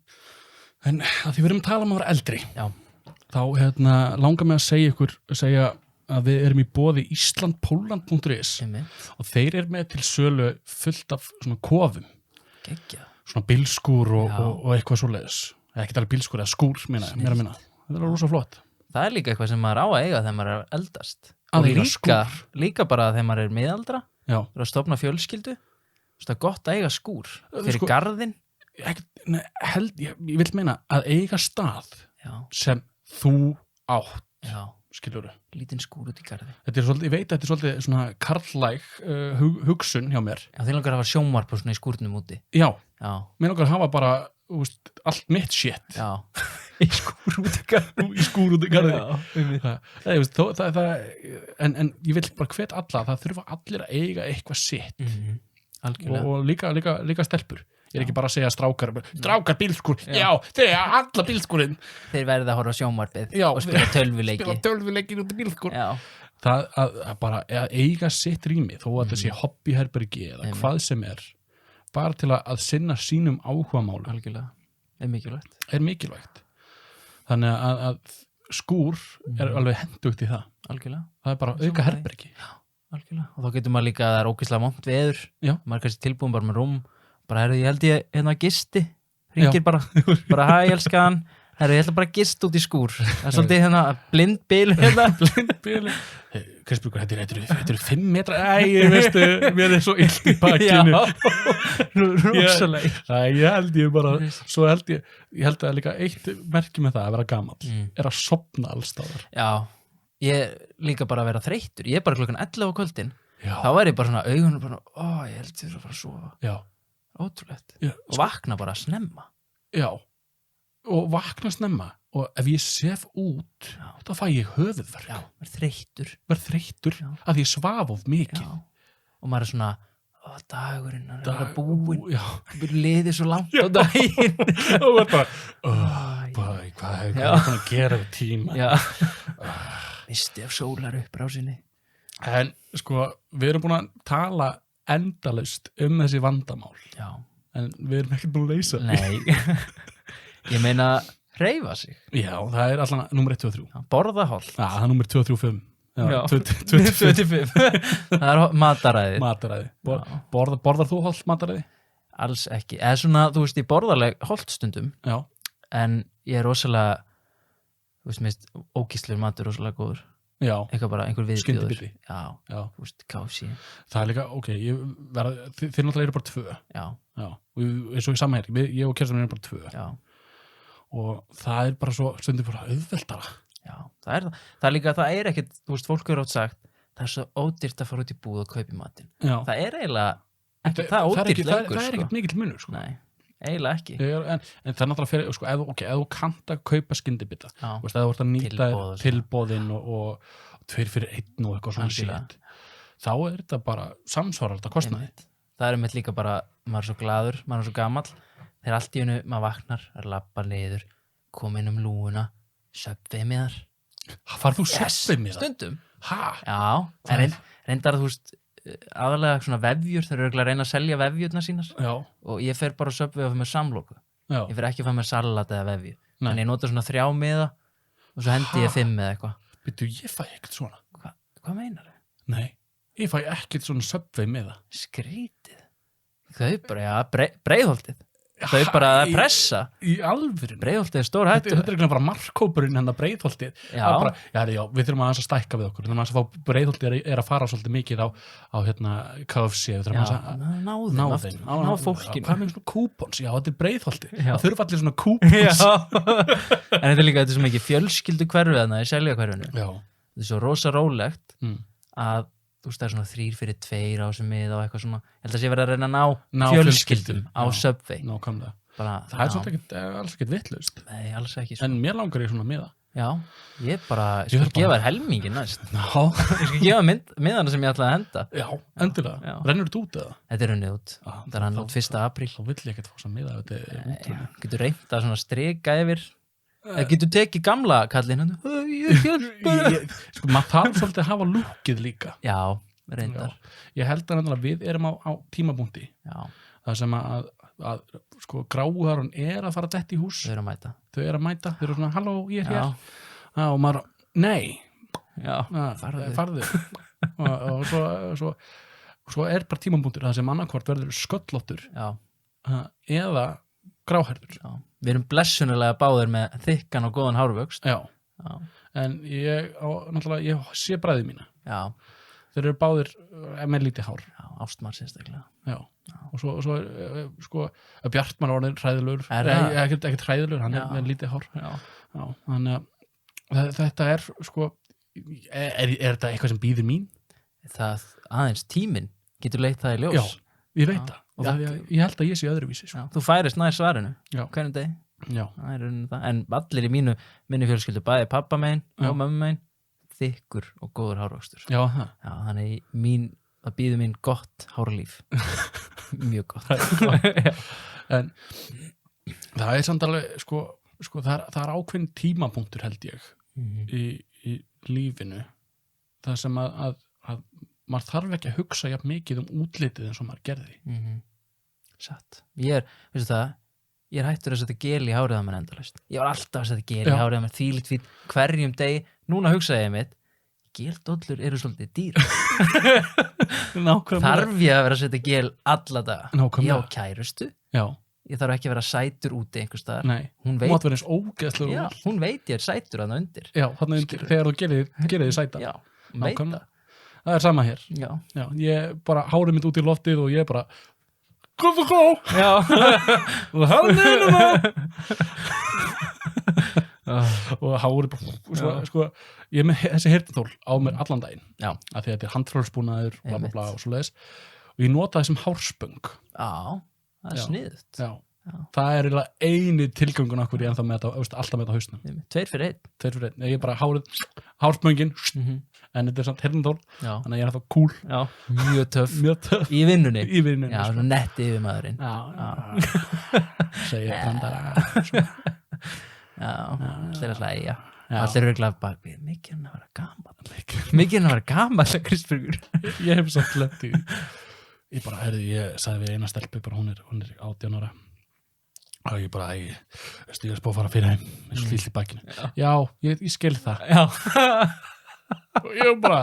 [SPEAKER 3] en að því við erum að tala um að vera eldri
[SPEAKER 2] Já.
[SPEAKER 3] þá langar mig að segja að við erum í boði Íslandpóland.is
[SPEAKER 2] Einmitt.
[SPEAKER 3] og þeir eru með til sölu fullt af svona kofum
[SPEAKER 2] Geggjað.
[SPEAKER 3] svona bílskúr
[SPEAKER 2] Já.
[SPEAKER 3] og eitthvað svoleiðis ekki tala bílskúr eða skúr mér að minna þetta er rosa flott
[SPEAKER 2] Það er líka eitthvað sem maður á að eiga þegar maður er eldast.
[SPEAKER 3] Að
[SPEAKER 2] Og
[SPEAKER 3] eiga
[SPEAKER 2] líka bara þegar maður er miðaldra,
[SPEAKER 3] já,
[SPEAKER 2] er að stofna fjölskyldu. Það er gott að eiga skúr fyrir
[SPEAKER 3] Sko-
[SPEAKER 2] garðinn.
[SPEAKER 3] ég vil meina að eiga stað
[SPEAKER 2] Já,
[SPEAKER 3] sem þú átt
[SPEAKER 2] já,
[SPEAKER 3] skilurðu
[SPEAKER 2] lítinn skúr út í garði.
[SPEAKER 3] þetta er svolítið, ég veit að þetta er svolítið svona karlæg hugsun hjá mér
[SPEAKER 2] Já, þið langar að hafa sjónvarp og svona í skúrnum úti.
[SPEAKER 3] já,
[SPEAKER 2] Já,
[SPEAKER 3] mér langar að hafa bara allt mitt shit
[SPEAKER 2] já. Í skúr út í garði.
[SPEAKER 3] í skúr út í garði
[SPEAKER 2] Já,
[SPEAKER 3] en ég vil bara hvet alla það þurfa allir að eiga eitthvað sitt
[SPEAKER 2] Algjörlega.
[SPEAKER 3] og líka stelpur ég er ekki bara að segja strákar bílskúr, já, þeir eru alla bílskúrin
[SPEAKER 2] Þeir verða að horfa á sjónvarpið
[SPEAKER 3] Já,
[SPEAKER 2] og spila tölvuleiki.
[SPEAKER 3] spila tölvuleikir út í bílskúr
[SPEAKER 2] Já,
[SPEAKER 3] það að bara að eiga sitt rými þó að þetta sé hobbyherbergi eða
[SPEAKER 2] Einmitt.
[SPEAKER 3] hvað sem er bara til að sinna sínum áhugamálum
[SPEAKER 2] algjörlega. Það er mikilvægt.
[SPEAKER 3] er mikilvægt þannig að skúr er alveg hendugt í það
[SPEAKER 2] Algjörlega.
[SPEAKER 3] það er bara auka
[SPEAKER 2] Sammála því.
[SPEAKER 3] herbergi
[SPEAKER 2] Algjörlega. Og þá getur maður líka að það er ógeðslega vont veður.
[SPEAKER 3] Já.
[SPEAKER 2] Maður er kannski tilbúin bara með rúm. Bara, ég held ég gisti. Hringir bara hæ, elskan. Ég ætla bara að gista út í skúr. Það er svolítið blindbil
[SPEAKER 3] blindbili Kristbjörgur, þetta eru 5 metra veistu, mér er svo illt í bakkinu
[SPEAKER 2] rosalega.
[SPEAKER 3] ég held að líka eitt merki með það að vera gamall er að sofna allstaðar
[SPEAKER 2] Já, ég líka bara að vera þreyttur. Ég er bara klukkan 11 á kvöldin.
[SPEAKER 3] já,
[SPEAKER 2] Þá væri ég bara svona augunum bara, ég held ég að fara að sofa.
[SPEAKER 3] já,
[SPEAKER 2] Ótrúlegt.
[SPEAKER 3] já,
[SPEAKER 2] Og vakna bara snemma.
[SPEAKER 3] já og vakna snemma og ef ég sef út
[SPEAKER 2] Já.
[SPEAKER 3] þá fæ ég höfuðverk
[SPEAKER 2] Já, er þreyttur.
[SPEAKER 3] verð þreyttur
[SPEAKER 2] Já.
[SPEAKER 3] að ég svaf of mikið
[SPEAKER 2] Já. Og maður er svona, dagurinn er að vera búinn.
[SPEAKER 3] já,
[SPEAKER 2] Við liðið svo langt á daginn.
[SPEAKER 3] og var bara
[SPEAKER 2] Æ,
[SPEAKER 3] hvað er
[SPEAKER 2] Já.
[SPEAKER 3] það að gera við tíma
[SPEAKER 2] Já. Misti af sólar upprásinni.
[SPEAKER 3] en sko, við erum búin að tala endalaust þessi vandamál
[SPEAKER 2] Já.
[SPEAKER 3] en við erum ekkert búin að leysa
[SPEAKER 2] Nei. Ég meina, hreyfa sig.
[SPEAKER 3] já, það er allan nummer 1, 2 og 3
[SPEAKER 2] Já, borða holt.
[SPEAKER 3] það er nummer 2, 3 og 5
[SPEAKER 2] Já.
[SPEAKER 3] 25
[SPEAKER 2] 25. Það er mataræðið.
[SPEAKER 3] mataræði
[SPEAKER 2] Já.
[SPEAKER 3] borðar þú holt mataræði?
[SPEAKER 2] Alls ekki. Eða svona, þú veist, ég borðarleg holt stundum,
[SPEAKER 3] já,
[SPEAKER 2] en ég er rosalega, þú veist, mist, ógíslegur matur rosalega góður.
[SPEAKER 3] já,
[SPEAKER 2] Eitthvað bara, einhver viðbjóður.
[SPEAKER 3] Skyndibiti.
[SPEAKER 2] Já,
[SPEAKER 3] já
[SPEAKER 2] þú veist, kási.
[SPEAKER 3] það er líka, ok, þið náttúrulega eru bara 2
[SPEAKER 2] Já,
[SPEAKER 3] já, og eins og í samhæri ég og Kerstin eru bara 2
[SPEAKER 2] já,
[SPEAKER 3] og það er bara svo stundum bara auðveldara
[SPEAKER 2] já. Það er líka, það er ekkert, þú veist, fólk eru átt sagt, það er svo ódýrt að fara út í búð og kaupa í matinn.
[SPEAKER 3] já.
[SPEAKER 2] Það er eiginlega ekki
[SPEAKER 3] það
[SPEAKER 2] það
[SPEAKER 3] er
[SPEAKER 2] ódýrt
[SPEAKER 3] ekki-
[SPEAKER 2] lengur,
[SPEAKER 3] það er ekkert mikill munur sko.
[SPEAKER 2] Nei, eiginlega ekki.
[SPEAKER 3] En það er náttúrulega fyrir, sko, ef þú kannt að kaupa skyndibita, ef þú ert að nýta tilboðin og 2 fyrir 1 og eitthvað svona shit, þá er þetta bara samsvarar þetta kostnaði.
[SPEAKER 2] Það er mitt líka bara, maður er svo glaður, maður er svo gamall, þegar allt í hennu maður vaknar, labba niður, koma inn lúguna, Subway miðar.
[SPEAKER 3] Farð þú Subway miðar?
[SPEAKER 2] Stundum.
[SPEAKER 3] Hæ?
[SPEAKER 2] Já, en reyndar þú veist, aðalega svona vefjur, þeir eru örugglega að reyna að selja vefjurnar sínar. Já. Og ég fer bara á Subway og fæ mér samloku. Já. Ég fer ekki að fæ mér salat eða vefju. En ég nota svona 3 miða og svo hendi ég 5 eða eitthvað.
[SPEAKER 3] Býttu, ég fæ ekkert svona.
[SPEAKER 2] Hvað meinar þau?
[SPEAKER 3] Nei, ég fæ ekkert svona Subway miða.
[SPEAKER 2] Skrítið. Þau bara, Breiðholtið. Þau bara að pressa.
[SPEAKER 3] Í alvörinu.
[SPEAKER 2] Breiðholtið stór hættu.
[SPEAKER 3] Þetta er bara markkópurinn hennar Breiðholtið. Já. Við þurfum að stækka við okkur. Við þurfum að fá Breiðholtið er að fara svolítið mikið á hérna KFC. Við þurfum að ná fólkinu. Hvað með svona kúpons? Já, þetta er Breiðholtið. Það þurfa allir svona kúpons.
[SPEAKER 2] En þetta er líka, þetta er svo mikið fjölskyldu hverfið þarna í Seljakverfinu. Já. Þetta er svo rosa rólegt að þú veist, það er svona 3 fyrir 2 á þessum miða og eitthvað svona, ég held að sé verið að reyna að ná fjölskyldum á Subway.
[SPEAKER 3] Nákvæmlega. Það er svolítið alls ekkert vitlaust.
[SPEAKER 2] Nei, alls ekki.
[SPEAKER 3] En mér langar ég svona miða.
[SPEAKER 2] Já, ég skal gefa þér helmingin næst. Já. Ég skal gefa miðana sem ég ætlaði að henda.
[SPEAKER 3] Já, endilega. Rennur þetta út eða?
[SPEAKER 2] Þetta er runnið út. Það er hann út 1. apríl.
[SPEAKER 3] Þá vill ég ekkert fá þessa miða, þetta er útrúlega.
[SPEAKER 2] Getur reynt að svona strika yfir. Getur tekið gamla kallinn
[SPEAKER 3] sko, maður þarf svolítið að hafa lúkið líka.
[SPEAKER 2] Já, reyndar.
[SPEAKER 3] Ég held að við erum á tímapunkti. Já. Það sem að sko, gráuðarun er að fara dett í hús.
[SPEAKER 2] Þau eru að mæta.
[SPEAKER 3] Þau eru svona, halló, ég er hér. Og maður, nei.
[SPEAKER 2] Já,
[SPEAKER 3] farðu. Og svo er bara tímapunktur það sem annarkvort verður sköllóttur. Já. Eða gráhærður. Já.
[SPEAKER 2] Við erum blessunulega báðir með þykkan og góðan hárvöxt.
[SPEAKER 3] Já. En ég sé bræði mína. Já. Þeir eru báðir með lítið hár.
[SPEAKER 2] Já, Ástmar sérstaklega.
[SPEAKER 3] Já. Og svo er, sko, Bjartmar orðin hræðilegur. Ekkert hræðilegur, hann er með lítið hár. Já. Þannig að þetta er, sko, er þetta eitthvað sem býður mín?
[SPEAKER 2] Það aðeins tíminn getur leitt það í ljós.
[SPEAKER 3] Já, ég veit það. Og ég held að ég sé öðruvísi.
[SPEAKER 2] Já, þú færist nær svarinu hvernig deg. Já. En allir í minni fjölskyldu, bæði pappa megin og mömmu megin, þykkur og góður hárvöxtur. Já, það. Já, þannig það býður mín gott hárlíf. Mjög gott.
[SPEAKER 3] En það er samt alveg, sko það er ákveðin tímapunktur held ég í lífinu. Það sem að maður þarf ekki að hugsa jafn mikið útlitið eins og maður gerði.
[SPEAKER 2] Satt. Ég er hættur að setja gel í hárið á mér endalaust. Ég var alltaf að setja gel í hárið á mér þvílíkt fínt hverjum degi. Núna hugsaði ég mitt, geldollur eru svolítið dýr. Þarf ég að vera að setja gel alla daga? Ég á kærustu. Já. Ég þarf ekki að vera sætur úti einhvers staðar.
[SPEAKER 3] Nei, hún mátt vera eins ógeðslegur.
[SPEAKER 2] Já, hún veit ég er sætur þarna undir.
[SPEAKER 3] Já, þarna undir, þegar þú gerir þið sæta. Já,
[SPEAKER 2] hún veit það.
[SPEAKER 3] Það er sama hér. Já. Ég bara hárið mitt út í loftið og ég bara Go! Já. Og hárið og hárið bara, sko, ég er með þessi heyrnartól á mér allan daginn. Já. Af því að þetta er handfrálsbúnaður og svo leiðis. Og ég nota það sem hárspöng.
[SPEAKER 2] Já, það er sniðugt. Já.
[SPEAKER 3] Það er eini tilgangun okkur ég ennþá með þetta, alltaf með þetta á hausnum.
[SPEAKER 2] 2 fyrir 1.
[SPEAKER 3] 2 fyrir 1. Ég er bara hárspöngin, en þetta er samt heyrnartól, þannig að ég er ennþá cool.
[SPEAKER 2] Já, mjög töff. Í vinnunni. Já, svona netti yfir maðurinn. Já.
[SPEAKER 3] Segir bandara.
[SPEAKER 2] Já, allir að hlæja. Allir eru glæð bak við, mikið hann að vera gamall. Mikið hann að vera gamall, Kristbergur.
[SPEAKER 3] Ég hef satt lent í. Ég bara, ég sagði við eina stelpu, bara hún er 18 ára. Og ég bara, ég er spóð að fara fyrir heim, eins og lítið í bakinu. Já, ég skil það. Já. Og ég bara,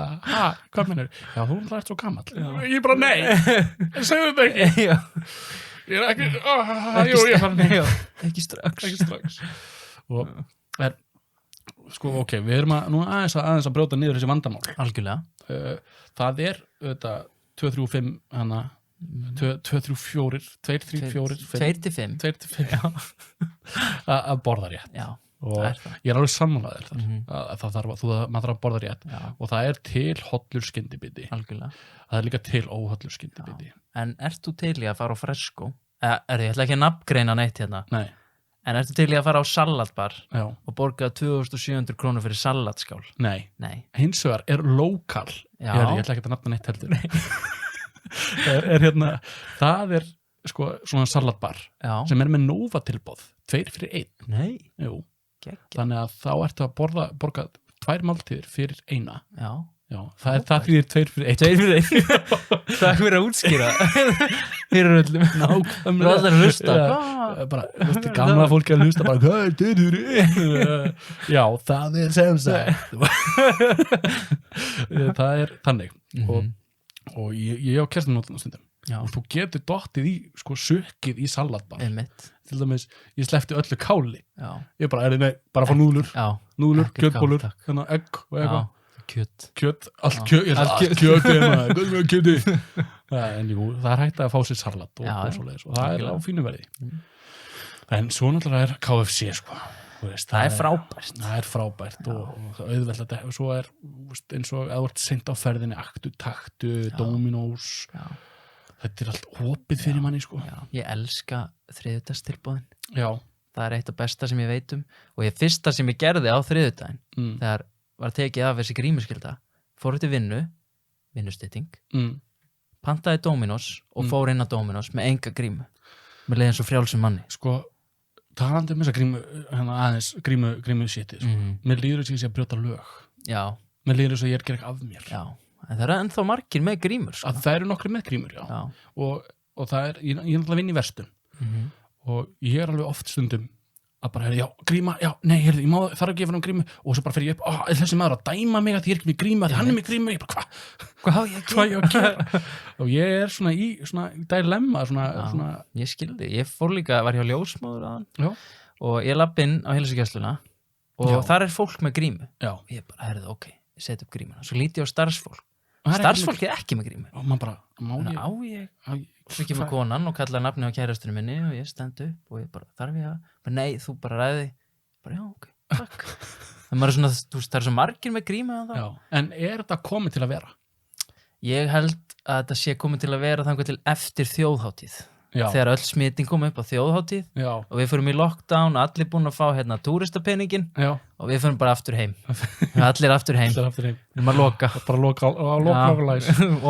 [SPEAKER 3] hvað mennur? Já, þú ert svo gamall. Ég bara, nei, segðu þetta ekki. Ég er ekki, ég fara nei.
[SPEAKER 2] Ekki strax.
[SPEAKER 3] Og sko, ok, við erum nú aðeins að brjóta niður þessi vandamál.
[SPEAKER 2] Algjörlega.
[SPEAKER 3] Það er, þetta, 2, 3, 5, hana, 2, 3, 4, 2, 3, 4,
[SPEAKER 2] 2 til 5
[SPEAKER 3] að borða rétt. Já, og ég er alveg sammálaður þar maður þarf að borða rétt. Og það er til hollur skyndibiti.
[SPEAKER 2] Algjörlega.
[SPEAKER 3] Það er líka til óhollur skyndibiti.
[SPEAKER 2] En ert þú til í að fara á Fresco Ég ætla ekki að nafngreina neitt hérna.
[SPEAKER 3] Nei.
[SPEAKER 2] En ertu til í að fara á salatbar
[SPEAKER 3] Já.
[SPEAKER 2] og borga 2700 krónur fyrir salatskál?
[SPEAKER 3] Nei.
[SPEAKER 2] Nei.
[SPEAKER 3] Hins vegar lokal.
[SPEAKER 2] Já.
[SPEAKER 3] Ég ætla ekki að nafna neitt heldur. Hérna, það sko svona salatbar sem með Nova tilboð, 2 fyrir 1.
[SPEAKER 2] Nei.
[SPEAKER 3] Jú.
[SPEAKER 2] Gekki.
[SPEAKER 3] Þannig að þá ertu að borga 2 máltíðir fyrir 1.
[SPEAKER 2] Já.
[SPEAKER 3] Það þýðir 2 fyrir 1.
[SPEAKER 2] 2 fyrir 1. Takk fyrir að útskýra. Fyrir öllum.
[SPEAKER 3] Nákvæmlega.
[SPEAKER 2] Þú ætlar að hlusta.
[SPEAKER 3] Bara, gamla fólki að hlusta bara, hvað er 2 fyrir 1? Já, það er sem sagt. Það er þannig. Og ég á kerstin nótuna stundum.
[SPEAKER 2] Já.
[SPEAKER 3] Og þú getur dottið í, sko, sukkið í salatbar.
[SPEAKER 2] Einmitt.
[SPEAKER 3] Til dæmis, ég sleppti öllu káli.
[SPEAKER 2] Já.
[SPEAKER 3] Ég bara, bara fá núðlur.
[SPEAKER 2] Já.
[SPEAKER 3] Núðlur,
[SPEAKER 2] Ekkert
[SPEAKER 3] kjötbólur,
[SPEAKER 2] kál, takk.
[SPEAKER 3] þannig egg og eitthvað.
[SPEAKER 2] Kjöt.
[SPEAKER 3] Allt kjöt en jú, það er hægt að fá sér salat og svoleiðis og það er á fínu verði en svo náttúrulega KFC sko
[SPEAKER 2] það er
[SPEAKER 3] frábært og auðvelt og svo eins og eða vart seint á ferðinni Aktu, Taktu, Dominos þetta er allt opið fyrir manni sko.
[SPEAKER 2] Ég elska þriðjudagstilboðin. Það er eitt af besta sem ég veit og fyrsta sem ég gerði á þriðjudaginn þegar var tekið af þessi grímuskylda, fór til vinnustytting, pantaði Dominos og fór inn á Dominos með enga grímu. Mér leiði eins og frjálsum manni.
[SPEAKER 3] Sko, talandi þess að grímu sétti, mér líður þess að ég sé að brjóta lög.
[SPEAKER 2] Já.
[SPEAKER 3] Mér líður þess að ég gera ekki af mér.
[SPEAKER 2] Já, en það eru ennþá margir með grímur. Sko.
[SPEAKER 3] Að það eru nokkri með grímur, já. Og það er, ég er náttúrulega vinn í verslun og ég er alveg oft stundum að bara, gríma, ég þarf að gefa hann grímu og svo bara fer ég upp, þessi maður að dæma mig að ég er ekki með grímu, að hann er með grímu ég bara, hvað á ég að gera og ég er svona í dilemma svona.
[SPEAKER 2] Ég skildi, ég fór líka, var hjá ljósmóður aðan og ég lapp inn á heilsugæsluna og þar er fólk með grímu og ég bara, ok, ég set upp grímuna svo líti ég á starfsfólk er ekki með grímu
[SPEAKER 3] og maður bara,
[SPEAKER 2] á ég svo kemur konan og kallaði nafni á kærastunum minni og ég stend upp og ég bara, þarf ég að nei, þú bara ræði bara, já, ok, takk það er svona, það er svo margir með grímu
[SPEAKER 3] en er þetta komið til að vera?
[SPEAKER 2] Ég held að þetta sé komið til að vera þangað til eftir þjóðhátíð þegar öll smiting kom upp á þjóðhátíð og við fórum í lockdown og allir búin að fá túristapeningin og við fórum bara aftur heim allir aftur heim við erum að loka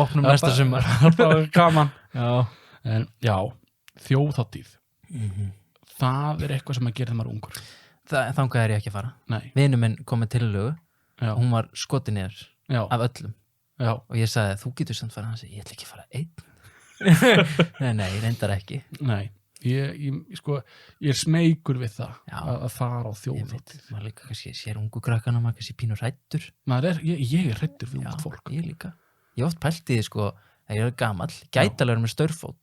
[SPEAKER 2] opnum næsta sumar
[SPEAKER 3] bara gaman
[SPEAKER 2] en
[SPEAKER 3] þjóðhátíð það er eitthvað sem að gera þegar maður er ungur
[SPEAKER 2] þangað er ég ekki að fara vinur minn kom með tillögu og hún var skotin niður af öllum og ég sagði þú getur samt fara ég ætla ekki að fara einn nei, reyndar ekki
[SPEAKER 3] nei, ég er smeykur við það að fara á þjóðhátíð
[SPEAKER 2] maður líka kannski sér ungu krakkana maður kannski pínur hræddur
[SPEAKER 3] ég er hræddur við ungt fólk
[SPEAKER 2] ég líka, ég oft pælti því að ég er gamall, gætalegur með staurfót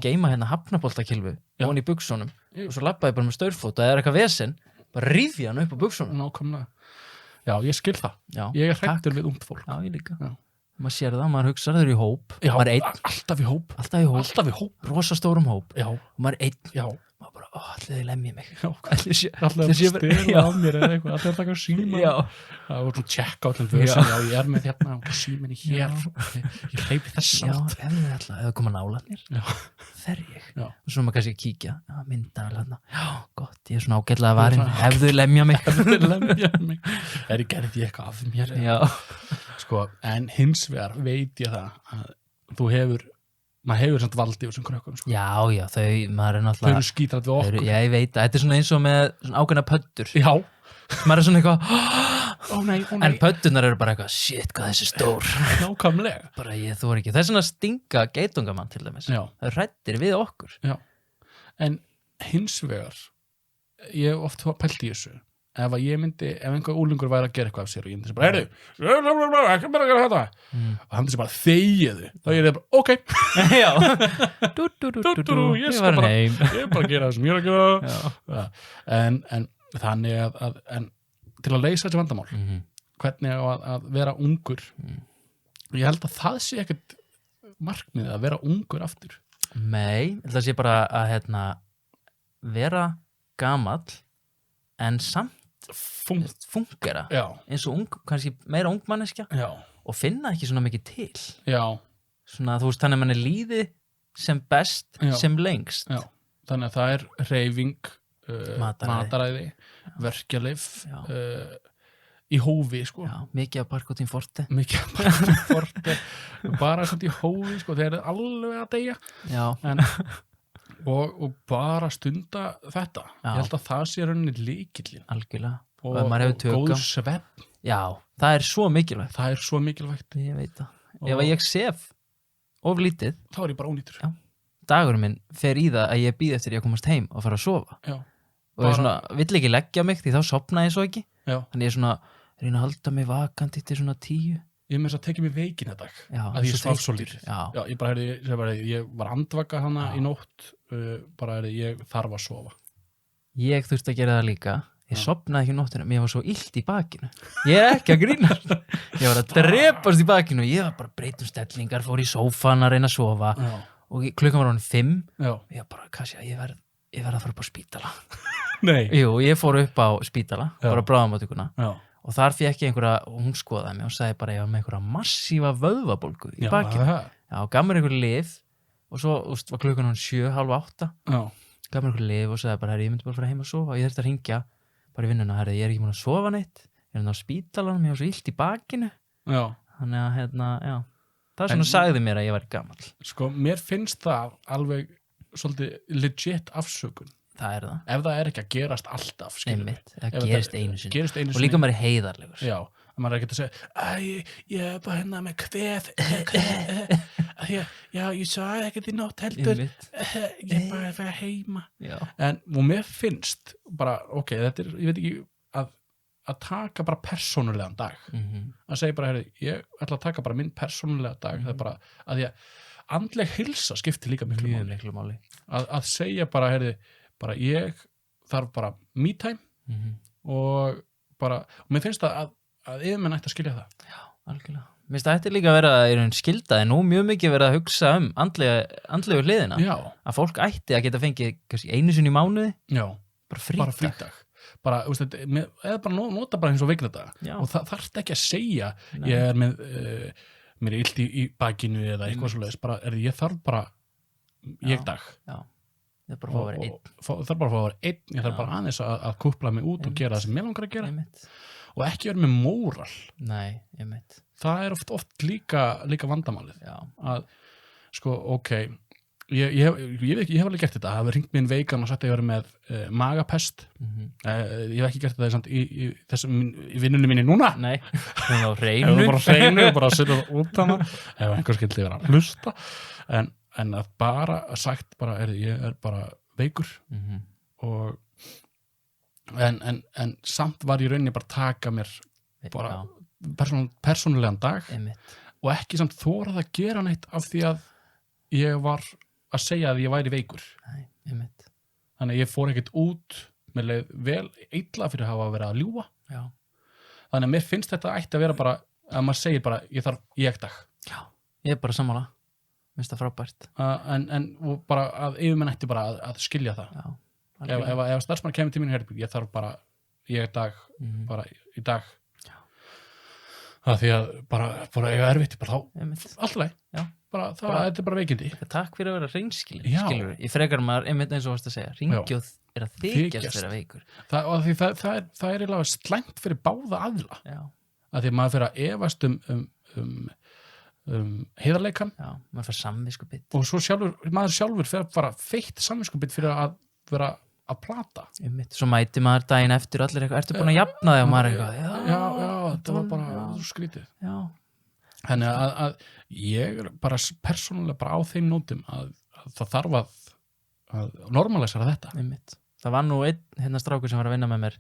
[SPEAKER 2] geima hérna hafnaboltakilfu ofan í buxunum og svo labbaði bara með staurfót og það er eitthvað vesen, bara rífja hann upp á buxunum
[SPEAKER 3] nákvæmlega, ég skil það ég er hræddur við ungt fólk
[SPEAKER 2] ég líka maður sér það, maður hugsa þau eru í hóp maður er einn,
[SPEAKER 3] alltaf í hóp
[SPEAKER 2] rosastórum hóp maður er einn, maður bara, allir þau lemja mig
[SPEAKER 3] allir stela af mér eða eitthvað, allir taka síma það voru svona tjekka á allir vöðsum ég er með hérna, síminni hér ég hleypi þess átt
[SPEAKER 2] ef þau koma nálarnir fer ég og svo maður kannski kíkja, myndavel hérna gott, ég er svona ágætlega varinn ef þau lemja mig
[SPEAKER 3] ég gerði eitthvað af mér sko, en hins vegar veit ég það að maður hefur samt valdi yfir þessum krökkum sko.
[SPEAKER 2] já, maður er náttúrulega
[SPEAKER 3] þau eru skítrætt við okkur
[SPEAKER 2] ég veit það, þetta er svona eins og með ákveðna pöddur maður er svona eitthvað en pöddunar eru bara eitthvað shit, hvað þessi stór
[SPEAKER 3] nákvæmlega
[SPEAKER 2] bara ég þori ekki, það er svona að stinga geitungamann til dæmis, það rættir við okkur
[SPEAKER 3] en hins vegar ég hef oft pælt í þessu ef einhver úlingur væri að gera eitthvað af sér og ég myndi sem bara, ekki bara að gera þetta og hann myndi sem bara þegiðu þá er ég bara, ok ég er bara að gera það sem ég er að gera en þannig að til að leysa þessi vandamál hvernig að vera ungur ég held að það sé ekkert markmiðið að vera ungur aftur
[SPEAKER 2] nei, það sé bara að vera gamall en samt fungera eins og kannski meira ungmanneskja og finna ekki svona mikið til svona, þú veist, þannig að mann er líði sem best, sem lengst.
[SPEAKER 3] Já, þannig að það er hreyfing, mataræði, verkjalyf, í hófi, sko.
[SPEAKER 2] Já, mikið af Parkotin Forte.
[SPEAKER 3] Mikið af Parkotin Forte, bara svona í hófi, sko, þeir eru alveg að deyja.
[SPEAKER 2] Já.
[SPEAKER 3] Og bara stunda þetta.
[SPEAKER 2] Já.
[SPEAKER 3] Ég held að það sé rauninni lykillinn.
[SPEAKER 2] Algjörlega.
[SPEAKER 3] Og góð svefn.
[SPEAKER 2] Já, það er svo mikilvægt.
[SPEAKER 3] Það er svo mikilvægt.
[SPEAKER 2] Ég veit það. Ef ég sef of lítið,
[SPEAKER 3] þá er ég bara ónýtur.
[SPEAKER 2] Já. Dagurinn minn fer í það að ég bíð eftir ég að komast heim og fara að sofa.
[SPEAKER 3] Já.
[SPEAKER 2] Og ég svona, vill ekki leggja mig því þá sopna ég svo ekki.
[SPEAKER 3] Já.
[SPEAKER 2] Þannig ég svona, reyna að halda mig vakandi til svona 10.
[SPEAKER 3] Ég með þess að tekja mig veikin þetta dag.
[SPEAKER 2] Já.
[SPEAKER 3] Að ég svaf svo lítið.
[SPEAKER 2] Já.
[SPEAKER 3] Ég var andvaka hana í nótt, ég þarf að sofa.
[SPEAKER 2] Ég þurfti að gera það líka. Ég sopnaði ekki nóttinu, mér var svo illt í bakinu. Ég er ekki að grínast. Ég var að drepast í bakinu. Ég var bara breytum stellingar, fór í sófan að reyna að sofa. Já. Og klukkan var orðin 5. Já. Ég bara, Kasja, ég verð að fara upp á spítala.
[SPEAKER 3] Nei.
[SPEAKER 2] Jú, ég fór upp á spítala, bara bráðamóttökuna. Já. Og þar fékk ég einhverja, og hún skoðaði mig og sagði bara, ég var með einhverja massífa vöðvabólgu í bakinu. Já, gaf mér einhver lyf og svo var klukkan 7, halv 8. Já. Gaf mér einhver lyf og sagði bara, ég myndi bara fara heim að sofa og ég þurfti að hringja bara í vinnuna, ég er ekki múin að sofa neitt, ég er á spítalanum, ég var svo illt í bakinu. Já. Þannig að, já, það svona sagði mér að ég væri gamall. Sko, mér finnst það alveg svolítið legit afsökun. Það er það. Ef það er ekki að gerast alltaf, skilur. Einmitt, það gerist einu sinni. Og líka maður er heiðarlegur. Já, maður er ekki að segja, ég er bara hérna með kveð, já, ég sagði ekkert í nótt heldur, ég er bara að vera heima. Já. Og mér finnst bara, ok, þetta er, ég veit ekki, að taka bara persónulegan dag. Að segja bara, ég ætla að taka bara minn persónulega dag, það er bara að ég, andleg heilsa skiptir líka miklu máli. Að segja bara, bara ég þarf bara me time og bara, og mér finnst það að yfirmenn ætti að skilja það. Já, algjörlega. Mér finnst það ætti líka að vera í raun skilda en nú mjög mikið verið að hugsa andlegu hliðina. Já. Að fólk ætti að geta fengið kannski einu sinni í mánuði. Já. Bara frídag. Bara, eða bara nota bara eins og veiknardag. Já. Og það þarf ekki að segja ég er með, mér er illt í bakinu eða eitthvað svoleiðis. Bara, ég þarf bara ég dag. Já. Það þarf bara að vera einn. Það þarf bara að vera einn. Ég þarf bara aðeins að kúpla mig út og gera það sem mér langar að gera. Og ekki vera með móral. Nei, ég veit. Það er oft líka vandamálið. Já. Að, sko, ok, ég hef alveg gert þetta. Það hefur hringt mér veikan og sagt að ég verið með magapest. Ég hef ekki gert þetta í vinnunni minni núna. Nei, það var hreinu. Það var bara hreinu og bara að setja það út hana. Ef einhver skildi vera að hlusta. En að bara sagt bara, ég er bara veikur og en samt var ég rauninni bara taka mér bara persónulegan dag og ekki samt þórað að gera neitt af því að ég var að segja að ég væri veikur. Nei, þannig að ég fór ekkert út með leið vel illa fyrir að hafa verið að ljúga. Já. Þannig að mér finnst þetta ætti að vera bara að maður segir bara ég þarf ég dag. Já, ég er bara sammála. Mér finnst það frábært. En bara að yfirmenn ætti bara að skilja það. Já. Ef starfsmann kemur til mín ég þarf bara ég dag bara í dag það því að bara ég er erfitt bara þá alltaf leið þetta er bara veikindi. Takk fyrir að vera hreinskilur ég frekar maður einmitt eins og varst að segja hringjóð er að þykjast vera veikur það er eiginlega slæmt fyrir báða aðila að því að maður fyrir að efast heiðarleikan maður fyrir samviskubit og svo maður sjálfur fyrir bara feitt samviskubit fyrir að vera að plata. Svo mæti maður daginn eftir allir eitthvað, ertu búin að jafna þig og maður eitthvað, já, þetta var bara skrítið. Já. Þannig að ég er bara persónulega bara á þeim nótum að það þarf að normalæsara þetta. Það var nú einn strákur sem var að vinna með mér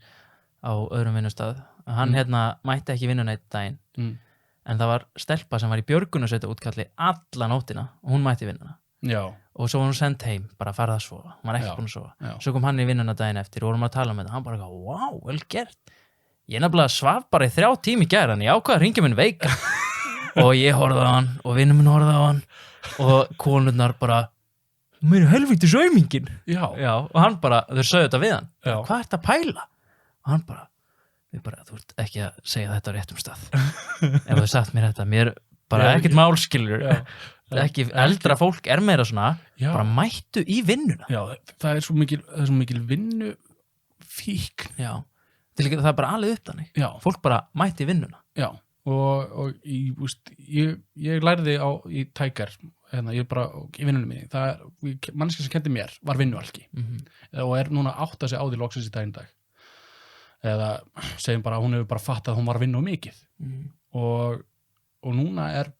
[SPEAKER 2] á öðrum vinnustað, hann mætti ekki vinnuna einn daginn, en það var stelpa sem var í björgunarsveita útkalli alla nótina og hún mætti vinnuna. Já. Og svo var hún sendt heim, bara að fara að sofa hún var ekki búin að sofa. Já. Svo kom hann í vinnuna daginn eftir og vorum að tala um þetta, hann bara eitthvað, wow, vel gert ég nefnilega svaf bara í 3 tíma í gær en ég ákvað að hringja minn veika og ég horfði á hann og vinnur minn horfði á hann og konurnar bara mér er helvíti saumingin. Já, og hann bara, þau sögðu þetta við hann hvað ert að pæla? Og hann bara, þú ert ekki að segja þetta á réttum stað ef þú sagt mér þetta, mér bara ekkert málskilur ekki eldra fólk meira svona
[SPEAKER 3] Já.
[SPEAKER 2] bara mættu í vinnuna.
[SPEAKER 3] Já, það er svo mikil vinnu fíkn.
[SPEAKER 2] Já, það bara alveg upp þannig.
[SPEAKER 3] Já.
[SPEAKER 2] Fólk bara mætti í vinnuna.
[SPEAKER 3] Já, og ég lærði í Tiger, ég bara í vinnunum minni, manneskja sem kendi mér var vinnualki og núna átt að segja á því loksins í daginn dag. Eða segjum bara að hún hefur bara fattað að hún var að vinna mikið og núna er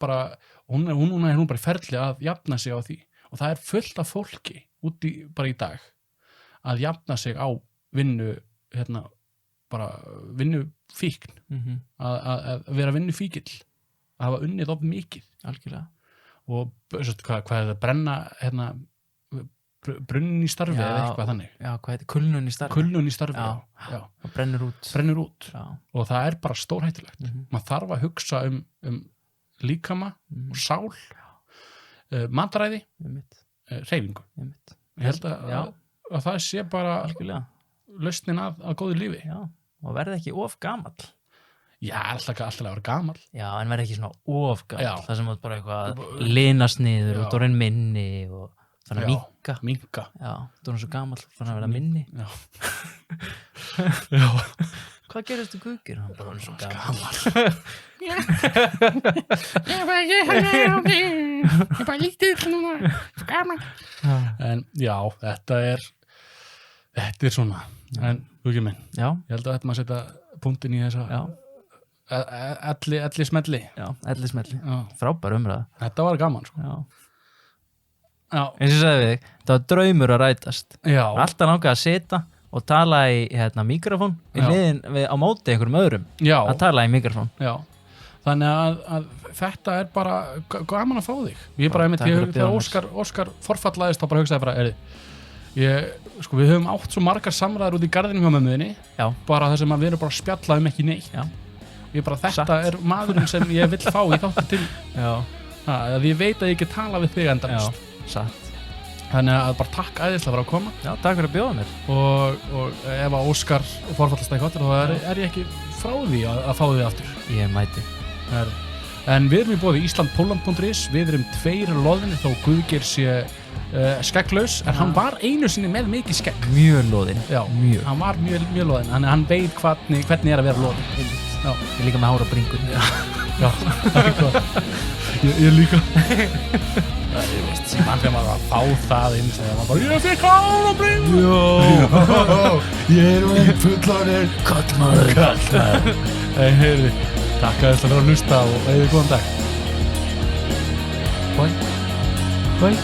[SPEAKER 3] hún bara í ferli að jafna sig á því og það er fullt af fólki úti bara í dag að jafna sig á vinnu bara vinnufíkn að vera vinnufíkill að hafa unnið of mikið
[SPEAKER 2] algjörlega
[SPEAKER 3] og hvað er það, brenna brunnin í starfi eða eitthvað þannig.
[SPEAKER 2] Já, hvað heitir kulnun í starfi?
[SPEAKER 3] Kulnun í starfi, já.
[SPEAKER 2] Og brennur út.
[SPEAKER 3] Og það er bara stórhættulegt. Maður þarf að hugsa líkama og sál, mataræði, hreyfingu. Ég held að það sé bara lausnin að góðu lífi.
[SPEAKER 2] Já, og verði ekki of gamall.
[SPEAKER 3] Já, alltaf að vera gamall.
[SPEAKER 2] Já, en verði ekki svona of gamall. Það sem bara eitthvað linast niður og dórinn minni og þannig að minka. Já, þú er svo gamall, þannig að vera minni. Já. Hvað gerist þú Guðgeir? Hann bara svo gamall.
[SPEAKER 3] Ég bara lítið núna, gamall. En já, þetta er svona. En Guðgeir minn, ég held að þetta maður setja punktinn í þessa elli smelli.
[SPEAKER 2] Já, elli smelli. Frábær umræða.
[SPEAKER 3] Þetta var gaman, sko.
[SPEAKER 2] Já, eins og sagði við þig, það var draumur að rætast.
[SPEAKER 3] Já.
[SPEAKER 2] Alltaf langaði að sita og tala í mikrofón í liðin á móti einhverjum öðrum.
[SPEAKER 3] Já.
[SPEAKER 2] Að tala í mikrofón.
[SPEAKER 3] Já, þannig að þetta er bara gaman að fá þig. Ég bara þegar Óskar forfallaðist þá bara hugsaði bara, við höfum átt svo margar samræður út í garðinum hjá mömmuðinni, bara þar sem við erum bara að spjalla ekki neitt. Já. Þetta er maðurinn sem ég vill fá í þáttu til. Já. Að ég veit að ég get tala við þig endalist.
[SPEAKER 2] Satt.
[SPEAKER 3] Þannig að bara takk æðislega fyrir að koma.
[SPEAKER 2] Já, takk fyrir að bjóða mér.
[SPEAKER 3] Og ef að Óskar forfallast eitthvað þá er ég ekki frá því að fá því aftur.
[SPEAKER 2] Ég mæti.
[SPEAKER 3] En við erum í boði islandpoland.is, við erum 2 loðinni þó Guðgeir sé skegglaus, en hann var einu sinni með mikið skegg.
[SPEAKER 2] Mjög loðinn.
[SPEAKER 3] Já, hann var mjög loðinn, þannig að hann veit hvernig er að vera loðinn.
[SPEAKER 2] Já. Ég líka með hár á bringunni.
[SPEAKER 3] Já, það er gott. Ég líka. Ég veist, sem hann þegar maður var að fá það inn þegar maður bara, ég fikk hár á bringunni. Já, ég er einn fullorðinn kallmaður. Heyrðu, takk að þetta fyrir að hlusta og eigið góðan dag. Bye.